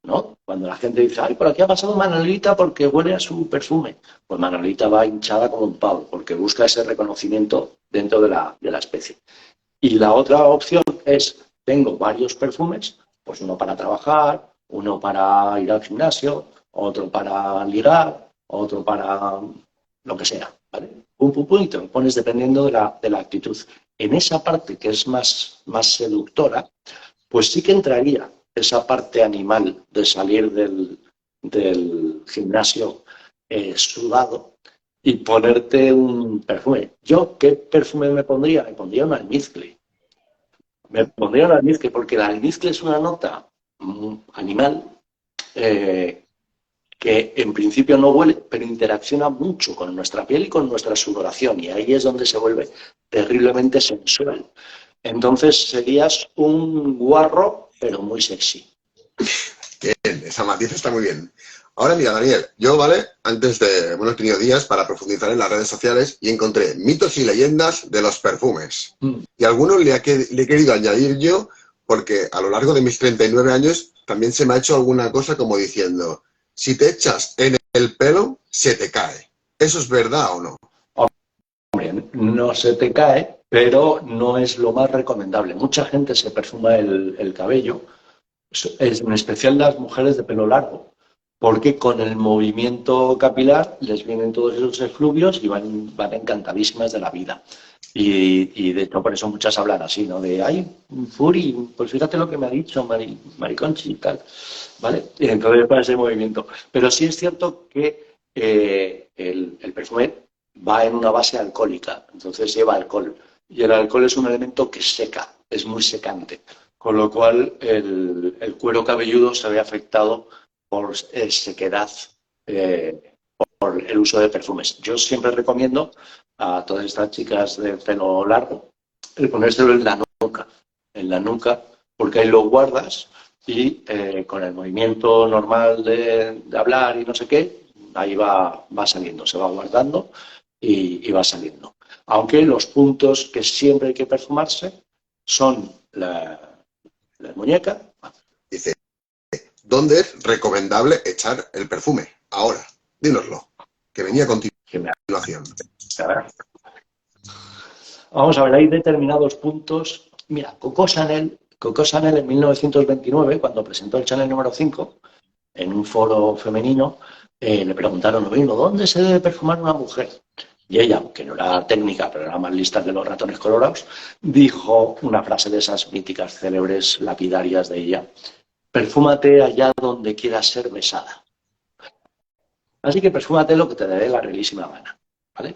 ¿no? Cuando la gente dice, ay, por aquí ha pasado Manolita porque huele a su perfume, pues Manolita va hinchada como un pavo, porque busca ese reconocimiento dentro de la especie. Y la otra opción es, tengo varios perfumes, pues uno para trabajar, uno para ir al gimnasio, otro para ligar, otro para lo que sea, ¿vale? Y te lo pones dependiendo de la actitud. En esa parte que es más seductora, pues sí que entraría esa parte animal de salir del gimnasio sudado y ponerte un perfume. ¿Yo qué perfume me pondría? Me pondría un almizcle. Me pondría un almizcle porque el almizcle es una nota animal que en principio no huele, pero interacciona mucho con nuestra piel y con nuestra sudoración, y ahí es donde se vuelve terriblemente sensual. Entonces serías un guarro, pero muy sexy. Bien, esa matiz está muy bien. Ahora mira, Daniel, yo, ¿vale? He tenido días para profundizar en las redes sociales y encontré mitos y leyendas de los perfumes. Y algunos le he querido añadir yo porque a lo largo de mis 39 años también se me ha hecho alguna cosa como diciendo, si te echas en el pelo, se te cae. ¿Eso es verdad o no? Hombre, no se te cae, pero no es lo más recomendable. Mucha gente se perfuma el cabello, en especial las mujeres de pelo largo, porque con el movimiento capilar les vienen todos esos efluvios y van encantadísimas de la vida. Y de hecho por eso muchas hablan así, ¿no? De, ay, Furi, pues fíjate lo que me ha dicho Mariconchi y tal, ¿vale? Y entonces para ese movimiento. Pero sí es cierto que el perfume va en una base alcohólica, entonces lleva alcohol. Y el alcohol es un elemento que seca, es muy secante, con lo cual el cuero cabelludo se ve afectado por sequedad, por el uso de perfumes. Yo siempre recomiendo a todas estas chicas de pelo largo el ponérselo en la nuca, porque ahí lo guardas y con el movimiento normal de hablar y no sé qué, ahí va saliendo, se va guardando y va saliendo. Aunque los puntos que siempre hay que perfumarse son la muñeca. Dice, ¿dónde es recomendable echar el perfume? Ahora, dínoslo, que venía a continuación. Vamos a ver, hay determinados puntos. Mira, Coco Chanel en 1929, cuando presentó el Chanel número 5, en un foro femenino, le preguntaron lo mismo, ¿dónde se debe perfumar una mujer? Y ella, que no era técnica, pero era más lista que los ratones colorados, dijo una frase de esas míticas, célebres, lapidarias de ella: perfúmate allá donde quieras ser besada. Así que perfúmate lo que te dé la realísima gana, ¿vale?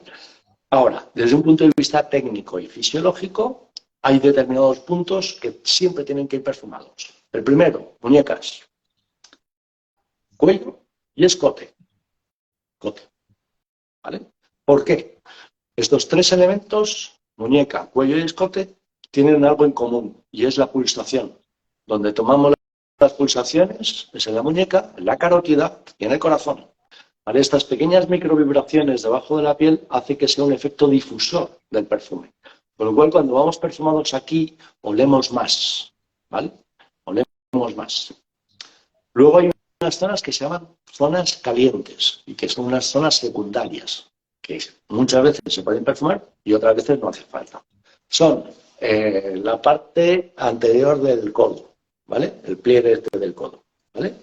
Ahora, desde un punto de vista técnico y fisiológico, hay determinados puntos que siempre tienen que ir perfumados. El primero, muñecas, cuello y escote. ¿Vale? ¿Por qué? Estos tres elementos, muñeca, cuello y escote, tienen algo en común, y es la pulsación. Donde tomamos las pulsaciones es en la muñeca, en la carótida y en el corazón. ¿Vale? Estas pequeñas microvibraciones debajo de la piel hacen que sea un efecto difusor del perfume. Con lo cual, cuando vamos perfumados aquí, olemos más. ¿Vale? Olemos más. Luego hay unas zonas que se llaman zonas calientes y que son unas zonas secundarias, que muchas veces se pueden perfumar y otras veces no hace falta. Son la parte anterior del codo, ¿vale? El pliegue este del codo, ¿vale?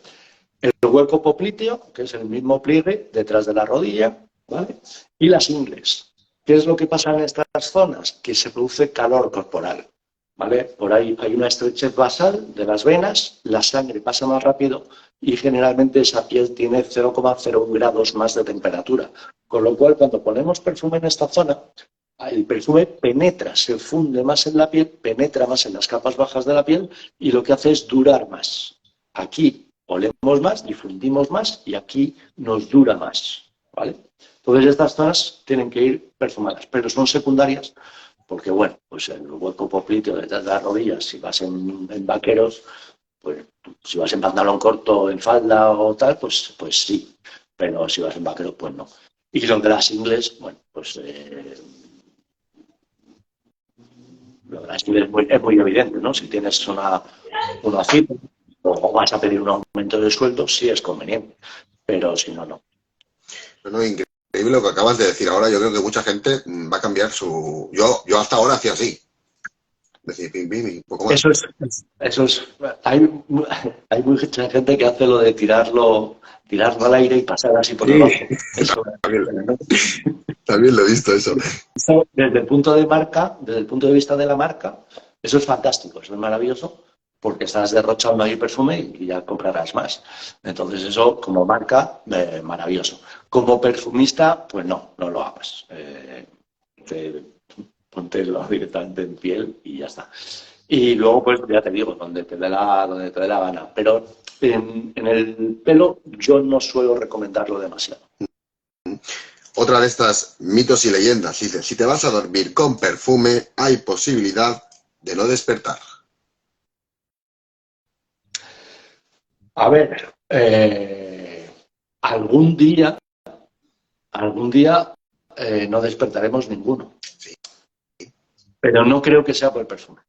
El hueco popliteo, que es el mismo pliegue detrás de la rodilla, ¿vale? Y las ingles. ¿Qué es lo que pasa en estas zonas? Que se produce calor corporal, ¿vale? Por ahí hay una estrechez basal de las venas, la sangre pasa más rápido y generalmente esa piel tiene 0,01 grados más de temperatura. Con lo cual, cuando ponemos perfume en esta zona, el perfume penetra, se funde más en la piel, penetra más en las capas bajas de la piel y lo que hace es durar más. Aquí olemos más, difundimos más y aquí nos dura más, ¿vale? Entonces estas zonas tienen que ir perfumadas, pero son secundarias porque, bueno, pues el hueco popliteo detrás de las rodillas, si vas en vaqueros, Pues si vas en pantalón corto, en falda o tal, pues sí. Pero si vas en vaquero, pues no. Y lo de las ingles, bueno, pues lo de las ingles es muy evidente, ¿no? Si tienes una cita o vas a pedir un aumento de sueldo, sí es conveniente. Pero si no, no. No, no, increíble lo que acabas de decir. Ahora yo creo que mucha gente va a cambiar su... Yo hasta ahora hacía así. Decir pim, pim y poco más. Eso es, hay mucha gente que hace lo de tirarlo al aire y pasar así por Sí, debajo. Eso, también, ¿no? también lo he visto eso. Desde el punto de marca, desde el punto de vista de la marca, eso es fantástico, eso es maravilloso, porque estás derrochando ahí perfume y ya comprarás más. Entonces eso, como marca, maravilloso. Como perfumista, pues no lo hagas. Te, Póntelo directamente en piel y ya está. Y luego, pues ya te digo, donde te dé la gana. Pero en el pelo yo no suelo recomendarlo demasiado. Otra de estas mitos y leyendas dice, si te vas a dormir con perfume, hay posibilidad de no despertar. A ver, algún día no despertaremos ninguno. Pero no creo que sea por el perfume.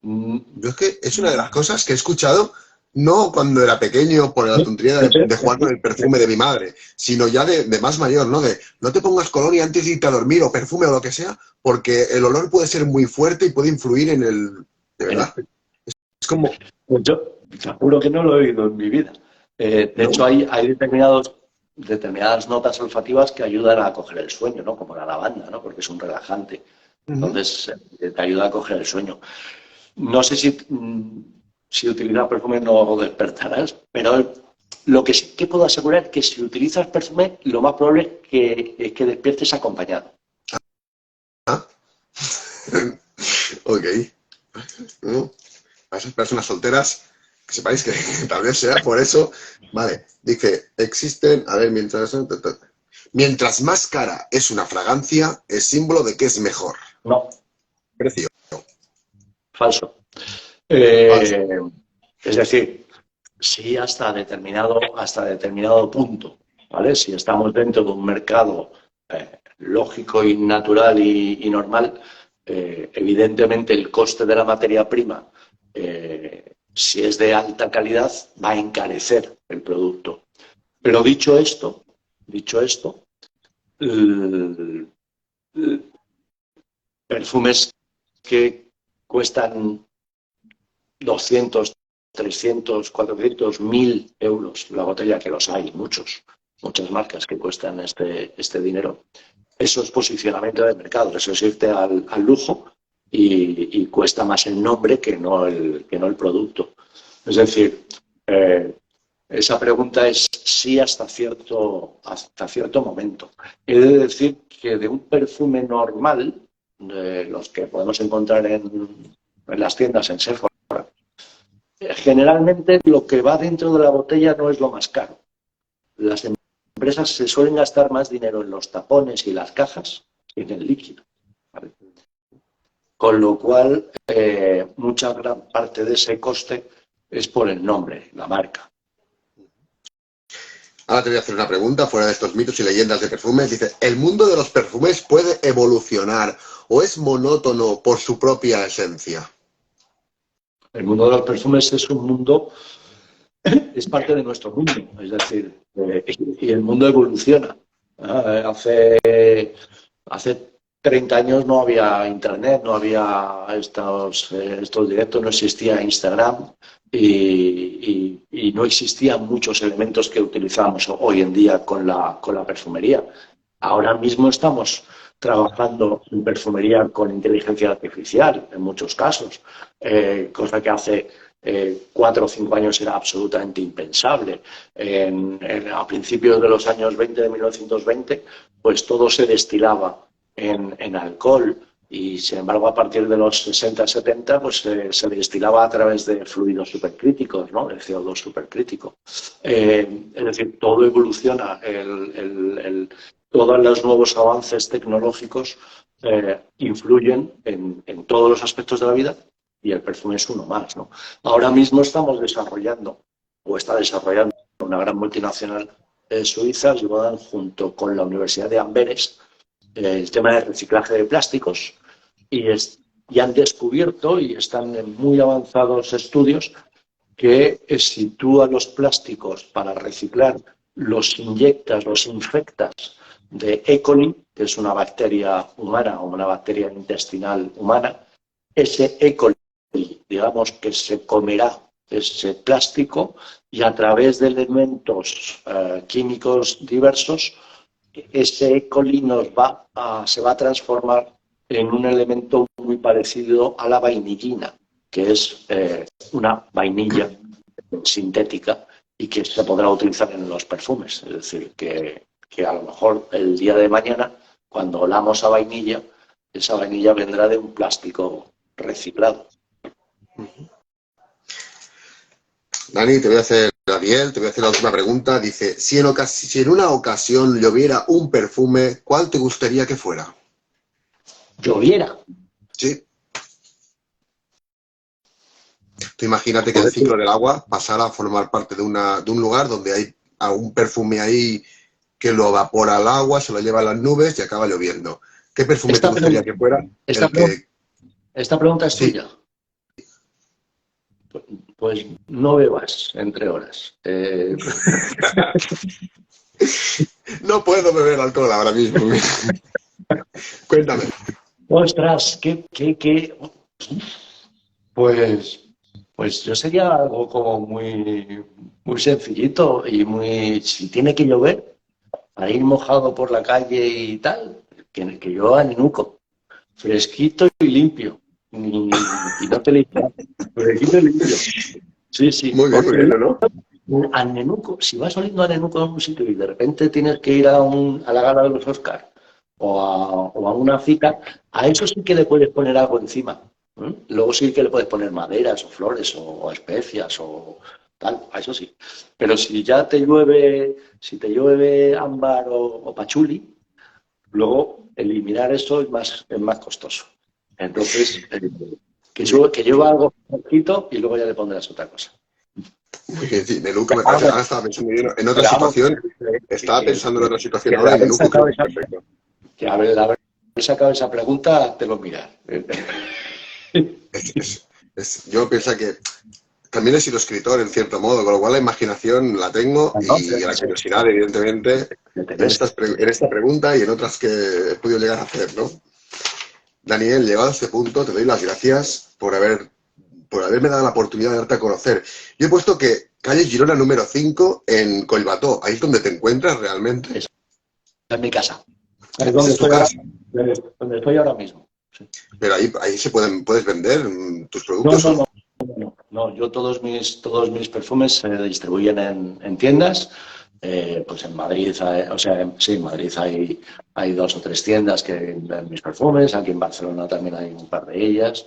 Yo es que es una de las cosas que he escuchado, no cuando era pequeño por la tontería de jugar con el perfume de mi madre, sino ya de más mayor, ¿no? De no te pongas colonia antes de irte a dormir o perfume o lo que sea, porque el olor puede ser muy fuerte y puede influir en el... De verdad. Es como... Pues yo te juro que no lo he oído en mi vida. De ¿No? hecho, hay determinadas notas olfativas que ayudan a coger el sueño, ¿no? Como la lavanda, ¿no? Porque es un relajante. Ujú. Entonces, te ayuda a coger el sueño. No sé si utilizas perfume no despertarás, pero lo que sí que puedo asegurar es que si utilizas perfume, lo más probable es que despiertes acompañado. Ah, ok. ¿No? A esas personas solteras, que sepáis que tal vez sea por eso. Vale, dice, existen, a ver, mientras más cara es una fragancia, es símbolo de que es mejor. No, Precio. falso. Falso. Eh, es decir, sí hasta determinado punto, ¿vale? Si estamos dentro de un mercado lógico y natural y normal, evidentemente el coste de la materia prima, si es de alta calidad, va a encarecer el producto. Pero dicho esto, eh, perfumes que cuestan 200, 300, 400, 1.000 euros la botella, que los hay, muchas marcas que cuestan este dinero. Eso es posicionamiento de mercado, eso es irte al lujo y cuesta más el nombre que no el producto. Es decir, esa pregunta es sí hasta cierto momento. He de decir que de un perfume normal, de los que podemos encontrar en las tiendas en Sephora, generalmente lo que va dentro de la botella no es lo más caro. Las empresas se suelen gastar más dinero en los tapones y las cajas que en el líquido, ¿vale? Con lo cual, mucha gran parte de ese coste es por el nombre, la marca. Ahora te voy a hacer una pregunta fuera de estos mitos y leyendas de perfumes. Dice, ¿el mundo de los perfumes puede evolucionar o es monótono por su propia esencia? El mundo de los perfumes es un mundo, es parte de nuestro mundo, es decir, y el mundo evoluciona. Hace 30 años no había internet, no había estos directos, no existía Instagram y no existían muchos elementos que utilizamos hoy en día con la perfumería. Ahora mismo estamos trabajando en perfumería con inteligencia artificial en muchos casos, cosa que hace 4 o 5 años era absolutamente impensable. A principios de los años 20, de 1920, pues todo se destilaba en alcohol y, sin embargo, a partir de los 60, 70, pues se destilaba a través de fluidos supercríticos, ¿no? El CO2 supercrítico. Es decir, todo evoluciona. Todos los nuevos avances tecnológicos influyen en todos los aspectos de la vida y el perfume es uno más, ¿no? Ahora mismo estamos desarrollando, o está desarrollando una gran multinacional suiza, llevada junto con la Universidad de Amberes, el tema de reciclaje de plásticos y han descubierto y están en muy avanzados estudios que si tú a los plásticos para reciclar los inyectas, los infectas de E. coli, que es una bacteria humana o una bacteria intestinal humana, ese E. coli, digamos que se comerá ese plástico y a través de elementos químicos diversos, ese E. coli se va a transformar en un elemento muy parecido a la vainillina, que es una vainilla sintética y que se podrá utilizar en los perfumes. Es decir, que a lo mejor el día de mañana, cuando olamos a vainilla, esa vainilla vendrá de un plástico reciclado. Dani, Daniel, te voy a hacer la última pregunta. Dice, si en una ocasión lloviera un perfume, ¿cuál te gustaría que fuera? ¿Lloviera? Sí. Tú imagínate que el ciclo del agua pasara a formar parte de un lugar donde hay un perfume ahí que lo evapora el agua, se lo lleva a las nubes y acaba lloviendo. ¿Qué perfume te gustaría que fuera? Esta pregunta es sí. tuya. Pues no bebas entre horas. No puedo beber alcohol ahora mismo. Cuéntame. Ostras, Pues yo sería algo como muy sencillito y si tiene que llover, para ir mojado por la calle y tal, que yo a nenuco, fresquito y limpio. Y no te limpio, fresquito y limpio. Sí, sí. Muy bien, ¿no? Al nenuco, si vas oliendo a nenuco en un sitio y de repente tienes que ir a la gala de los Oscars o a una cita, a eso sí que le puedes poner algo encima. Luego sí que le puedes poner maderas o flores o especias o tal, a eso sí. Pero si te llueve ámbar o pachuli, luego eliminar eso es más costoso. Entonces, que lleva algo poquito y luego ya le pondrás otra cosa. Muy bien, sí, Nenuco me parece, ahora estaba pensando en otra situación, estaba pensando en otra situación ahora y Nenuco creo que es perfecto. Que haber sacado esa pregunta, te lo miras. Yo pienso que también he sido escritor en cierto modo, con lo cual la imaginación la tengo y la curiosidad, evidentemente, en esta pregunta y en otras que he podido llegar a hacer, ¿no? Daniel, llegado a este punto, te doy las gracias por haberme dado la oportunidad de darte a conocer. Yo he puesto que calle Girona número 5 en Collbató, ahí es donde te encuentras realmente. Es en mi casa. Es tu casa. Donde estoy ahora mismo. Sí. Pero ahí puedes vender tus productos. No, yo todos mis perfumes se distribuyen en tiendas. Pues en Madrid, en Madrid hay 2 o 3 tiendas que venden mis perfumes. Aquí en Barcelona también hay un par de ellas.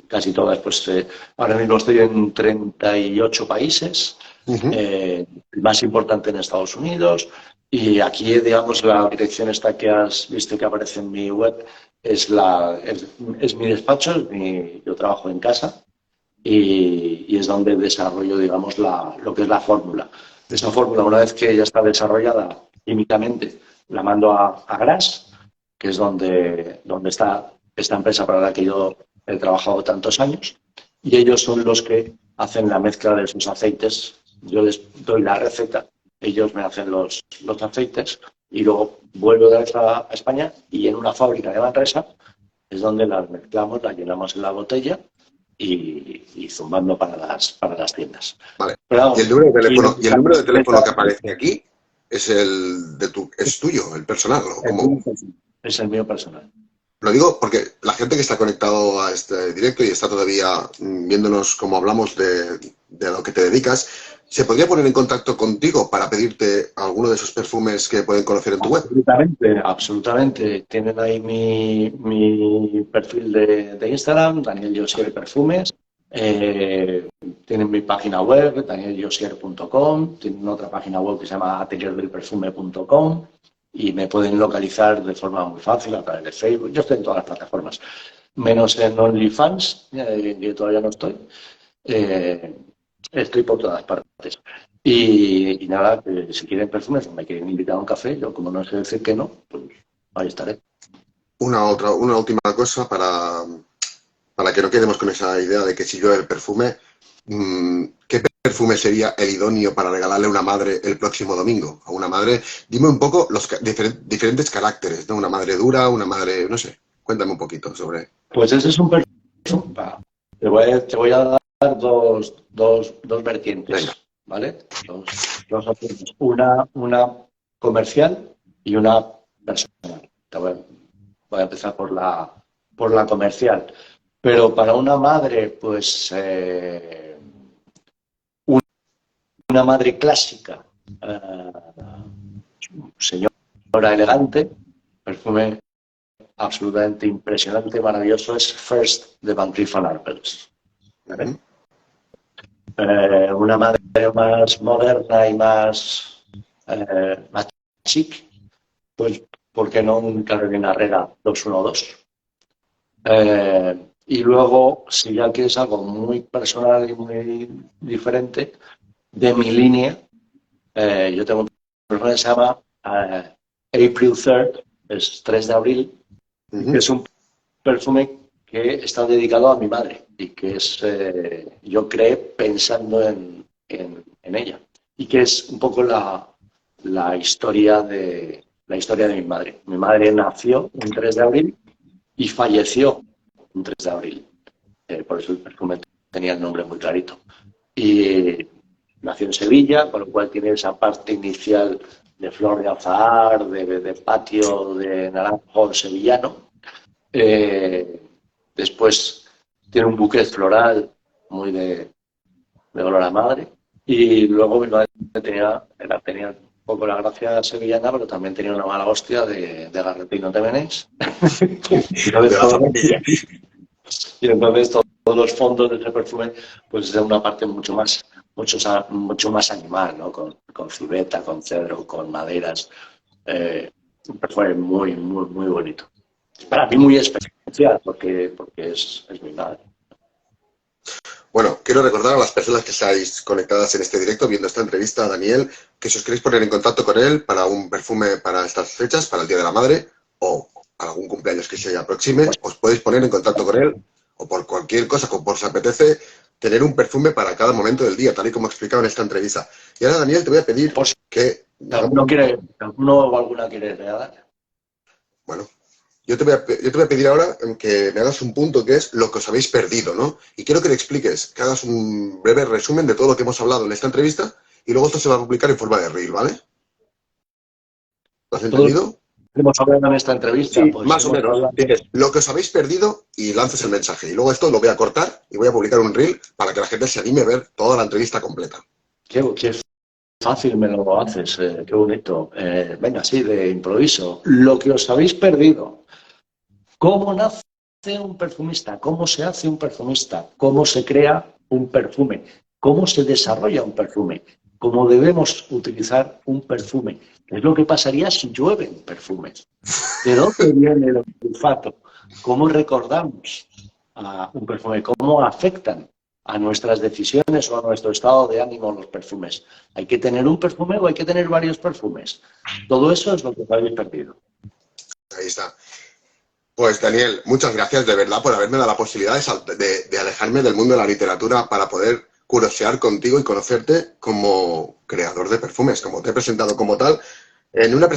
Casi todas, pues ahora mismo estoy en 38 países. El más importante en Estados Unidos. Y aquí, digamos, la dirección esta que has visto que aparece en mi web es mi despacho, yo trabajo en casa y es donde desarrollo, digamos, lo que es la fórmula. Esa fórmula, una vez que ya está desarrollada químicamente, la mando a Gras, que es donde está esta empresa para la que yo he trabajado tantos años, y ellos son los que hacen la mezcla de sus aceites. Yo les doy la receta, ellos me hacen los aceites y luego vuelvo de vez a España y en una fábrica de Manresa es donde las mezclamos, las llenamos en la botella y zumbando para las tiendas. Vale. Pero, ¿Y el número de teléfono que aparece aquí es tuyo, el personal? Es el mío personal. Lo digo porque la gente que está conectado a este directo y está todavía viéndonos como hablamos de lo que te dedicas, ¿se podría poner en contacto contigo para pedirte alguno de esos perfumes que pueden conocer en tu web? Absolutamente. Tienen ahí mi perfil de Instagram, Daniel Josier Perfumes. Tienen mi página web, danielyosier.com. Tienen otra página web que se llama atelierdelperfume.com y me pueden localizar de forma muy fácil a través de Facebook. Yo estoy en todas las plataformas. menos en OnlyFans, que todavía no estoy. Estoy por todas partes. Y nada, si quieren perfumes o me quieren invitar a un café, yo como no sé decir que no, pues ahí estaré. Una última cosa para que no quedemos con esa idea de que si llueve el perfume, ¿qué perfume sería el idóneo para regalarle a una madre el próximo domingo? A una madre, dime un poco los diferentes caracteres, ¿no? Una madre dura, una madre, no sé, cuéntame un poquito sobre... Pues ese es un perfume. Te voy a dar dos vertientes, Venga. ¿vale? Dos opciones. Una comercial y una personal. Voy a empezar por la comercial. Pero para una madre, pues una madre clásica, señora elegante, perfume absolutamente impresionante, maravilloso, es First de Van Cleef & Arpels. ¿Vale? Una madre más moderna y más chic, pues, ¿por qué no un Carolina Herrera 212? Y luego, si ya quieres algo muy personal y muy diferente, de mi línea, yo tengo un perfume que se llama April 3rd, es 3 de abril, que es un perfume que está dedicado a mi madre y que es, yo creé pensando en ella y que es un poco la historia de mi madre. Mi madre nació un 3 de abril y falleció un 3 de abril. Por eso el perfume tenía el nombre muy clarito. Y nació en Sevilla, con lo cual tiene esa parte inicial de flor de azahar, de patio, de naranjo sevillano. Después tiene un buquet floral muy de olor a madre. Y luego mi madre tenía un poco la gracia sevillana, pero también tenía una mala hostia de Garretino de Menés. Y entonces todos los fondos de ese perfume, pues es de una parte mucho más animal, ¿no? Con civeta, con cedro, con maderas. Un perfume muy, muy, muy bonito. Para mí muy especial, porque es mi madre. Bueno, quiero recordar a las personas que estáis conectadas en este directo viendo esta entrevista a Daniel, que si os queréis poner en contacto con él para un perfume para estas fechas, para el Día de la Madre o para algún cumpleaños que se aproxime, os podéis poner en contacto con él o por cualquier cosa, como os apetece, tener un perfume para cada momento del día, tal y como he explicado en esta entrevista. Y ahora, Daniel, te voy a pedir que... ¿Alguno o alguna quiere regalar? Bueno, yo te voy a pedir ahora que me hagas un punto que es lo que os habéis perdido, ¿no? Y quiero que le expliques, que hagas un breve resumen de todo lo que hemos hablado en esta entrevista y luego esto se va a publicar en forma de reel, ¿vale? ¿Lo has entendido? Hemos hablado en esta entrevista. Sí, Pues más o menos. Dices lo que os habéis perdido y lanzas el mensaje. Y luego esto lo voy a cortar y voy a publicar un reel para que la gente se anime a ver toda la entrevista completa. Qué fácil me lo haces, qué bonito. Venga, sí, de improviso. Lo que os habéis perdido. ¿Cómo nace un perfumista? ¿Cómo se hace un perfumista? ¿Cómo se crea un perfume? ¿Cómo se desarrolla un perfume? ¿Cómo debemos utilizar un perfume? ¿Qué es lo que pasaría si llueven perfumes? ¿De dónde viene el olfato? ¿Cómo recordamos a un perfume? ¿Cómo afectan a nuestras decisiones o a nuestro estado de ánimo los perfumes? ¿Hay que tener un perfume o hay que tener varios perfumes? Todo eso es lo que habéis perdido. Ahí está. Pues Daniel, muchas gracias de verdad por haberme dado la posibilidad de alejarme del mundo de la literatura para poder curiosear contigo y conocerte como creador de perfumes, como te he presentado como tal. En una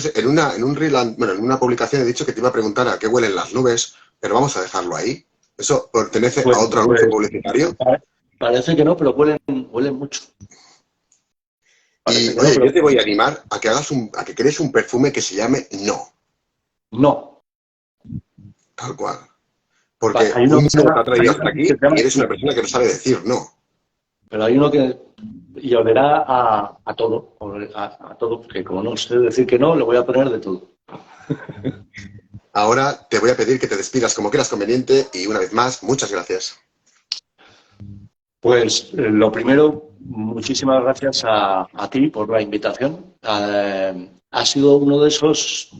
publicación he dicho que te iba a preguntar a qué huelen las nubes, pero vamos a dejarlo ahí. ¿Eso pertenece a otro anuncio publicitario? Parece que no, pero huelen mucho. Y oye, yo te voy a animar a que a que crees un perfume que se llame No. No. Tal cual. Porque un No te ha traído hasta aquí y eres una persona que no sabe decir no. Pero hay uno que y olerá a todo, a todo, porque como no sé decir que no, le voy a poner de todo. Ahora te voy a pedir que te despidas como quieras conveniente y una vez más, muchas gracias. Pues lo primero, muchísimas gracias a ti por la invitación. Ha sido uno de esos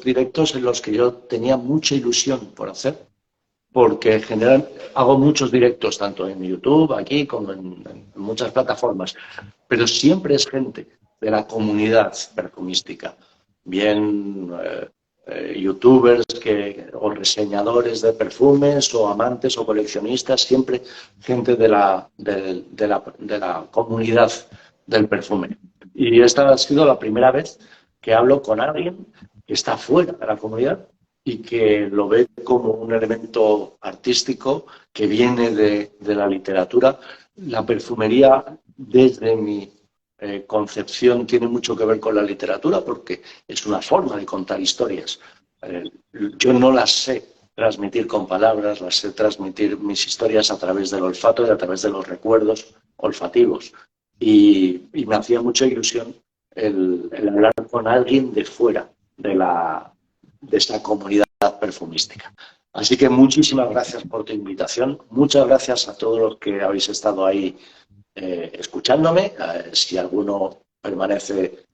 directos en los que yo tenía mucha ilusión por hacer. porque en general hago muchos directos, tanto en YouTube, aquí, como en muchas plataformas, pero siempre es gente de la comunidad perfumística, bien youtubers o reseñadores de perfumes, o amantes o coleccionistas, siempre gente de la comunidad del perfume. Y esta ha sido la primera vez que hablo con alguien que está fuera de la comunidad y que lo ve como un elemento artístico que viene de la literatura. La perfumería, desde mi concepción, tiene mucho que ver con la literatura porque es una forma de contar historias. Yo no las sé transmitir con palabras, las sé transmitir mis historias a través del olfato y a través de los recuerdos olfativos. Y me hacía mucha ilusión el hablar con alguien de fuera de esta comunidad perfumística. Así que muchísimas gracias por tu invitación. Muchas gracias a todos los que habéis estado ahí escuchándome. Si alguno permanece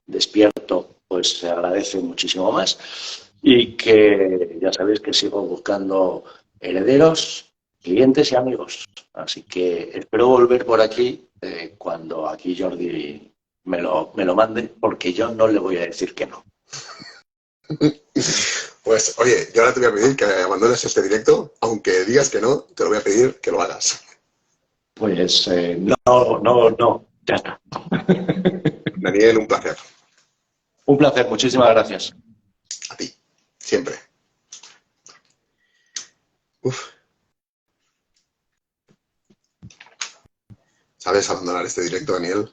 despierto, pues se agradece muchísimo más. Y que ya sabéis que sigo buscando herederos, clientes y amigos. Así que espero volver por aquí cuando aquí Jordi me lo mande, porque yo no le voy a decir que no. Pues, oye, yo ahora te voy a pedir que abandones este directo, aunque digas que no, te lo voy a pedir que lo hagas. Pues no, ya está. Daniel, un placer. Un placer, muchísimas gracias. A ti, siempre. Uf. ¿Sabes abandonar este directo, Daniel?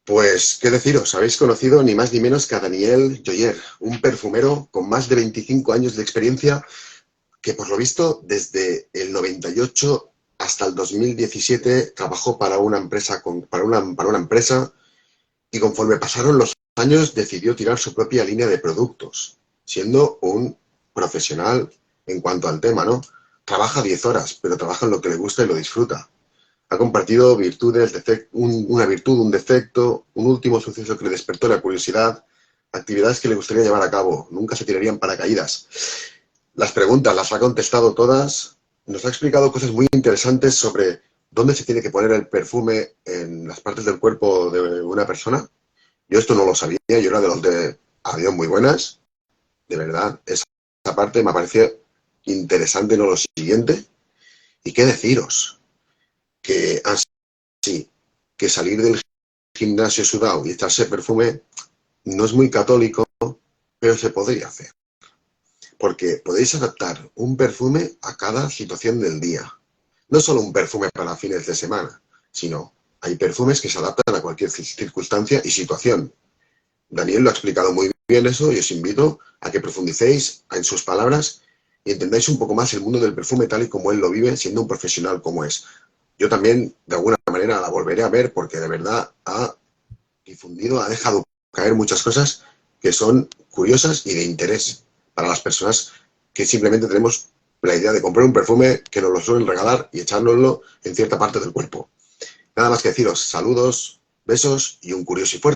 Pues, ¿qué deciros? Habéis conocido ni más ni menos que a Daniel Joyer, un perfumero con más de 25 años de experiencia que, por lo visto, desde el 98 hasta el 2017 trabajó para una empresa, para una empresa, y conforme pasaron los años decidió tirar su propia línea de productos, siendo un profesional en cuanto al tema, ¿no? Trabaja 10 horas, pero trabaja en lo que le gusta y lo disfruta. Ha compartido virtudes, una virtud, un defecto, un último suceso que le despertó la curiosidad, actividades que le gustaría llevar a cabo. Nunca se tiraría en paracaídas. Las preguntas las ha contestado todas. Nos ha explicado cosas muy interesantes sobre dónde se tiene que poner el perfume en las partes del cuerpo de una persona. Yo esto no lo sabía, yo era de los de avión muy buenas. De verdad, esa parte me pareció interesante, no lo siguiente. ¿Y qué deciros? Que así, que salir del gimnasio sudado y echarse perfume no es muy católico, pero se podría hacer. Porque podéis adaptar un perfume a cada situación del día. No solo un perfume para fines de semana, sino hay perfumes que se adaptan a cualquier circunstancia y situación. Daniel lo ha explicado muy bien eso y os invito a que profundicéis en sus palabras y entendáis un poco más el mundo del perfume tal y como él lo vive, siendo un profesional como es. Yo también, de alguna manera, la volveré a ver porque de verdad ha difundido, ha dejado caer muchas cosas que son curiosas y de interés para las personas que simplemente tenemos la idea de comprar un perfume que nos lo suelen regalar y echárnoslo en cierta parte del cuerpo. Nada más que deciros, saludos, besos y un curioso y fuerte.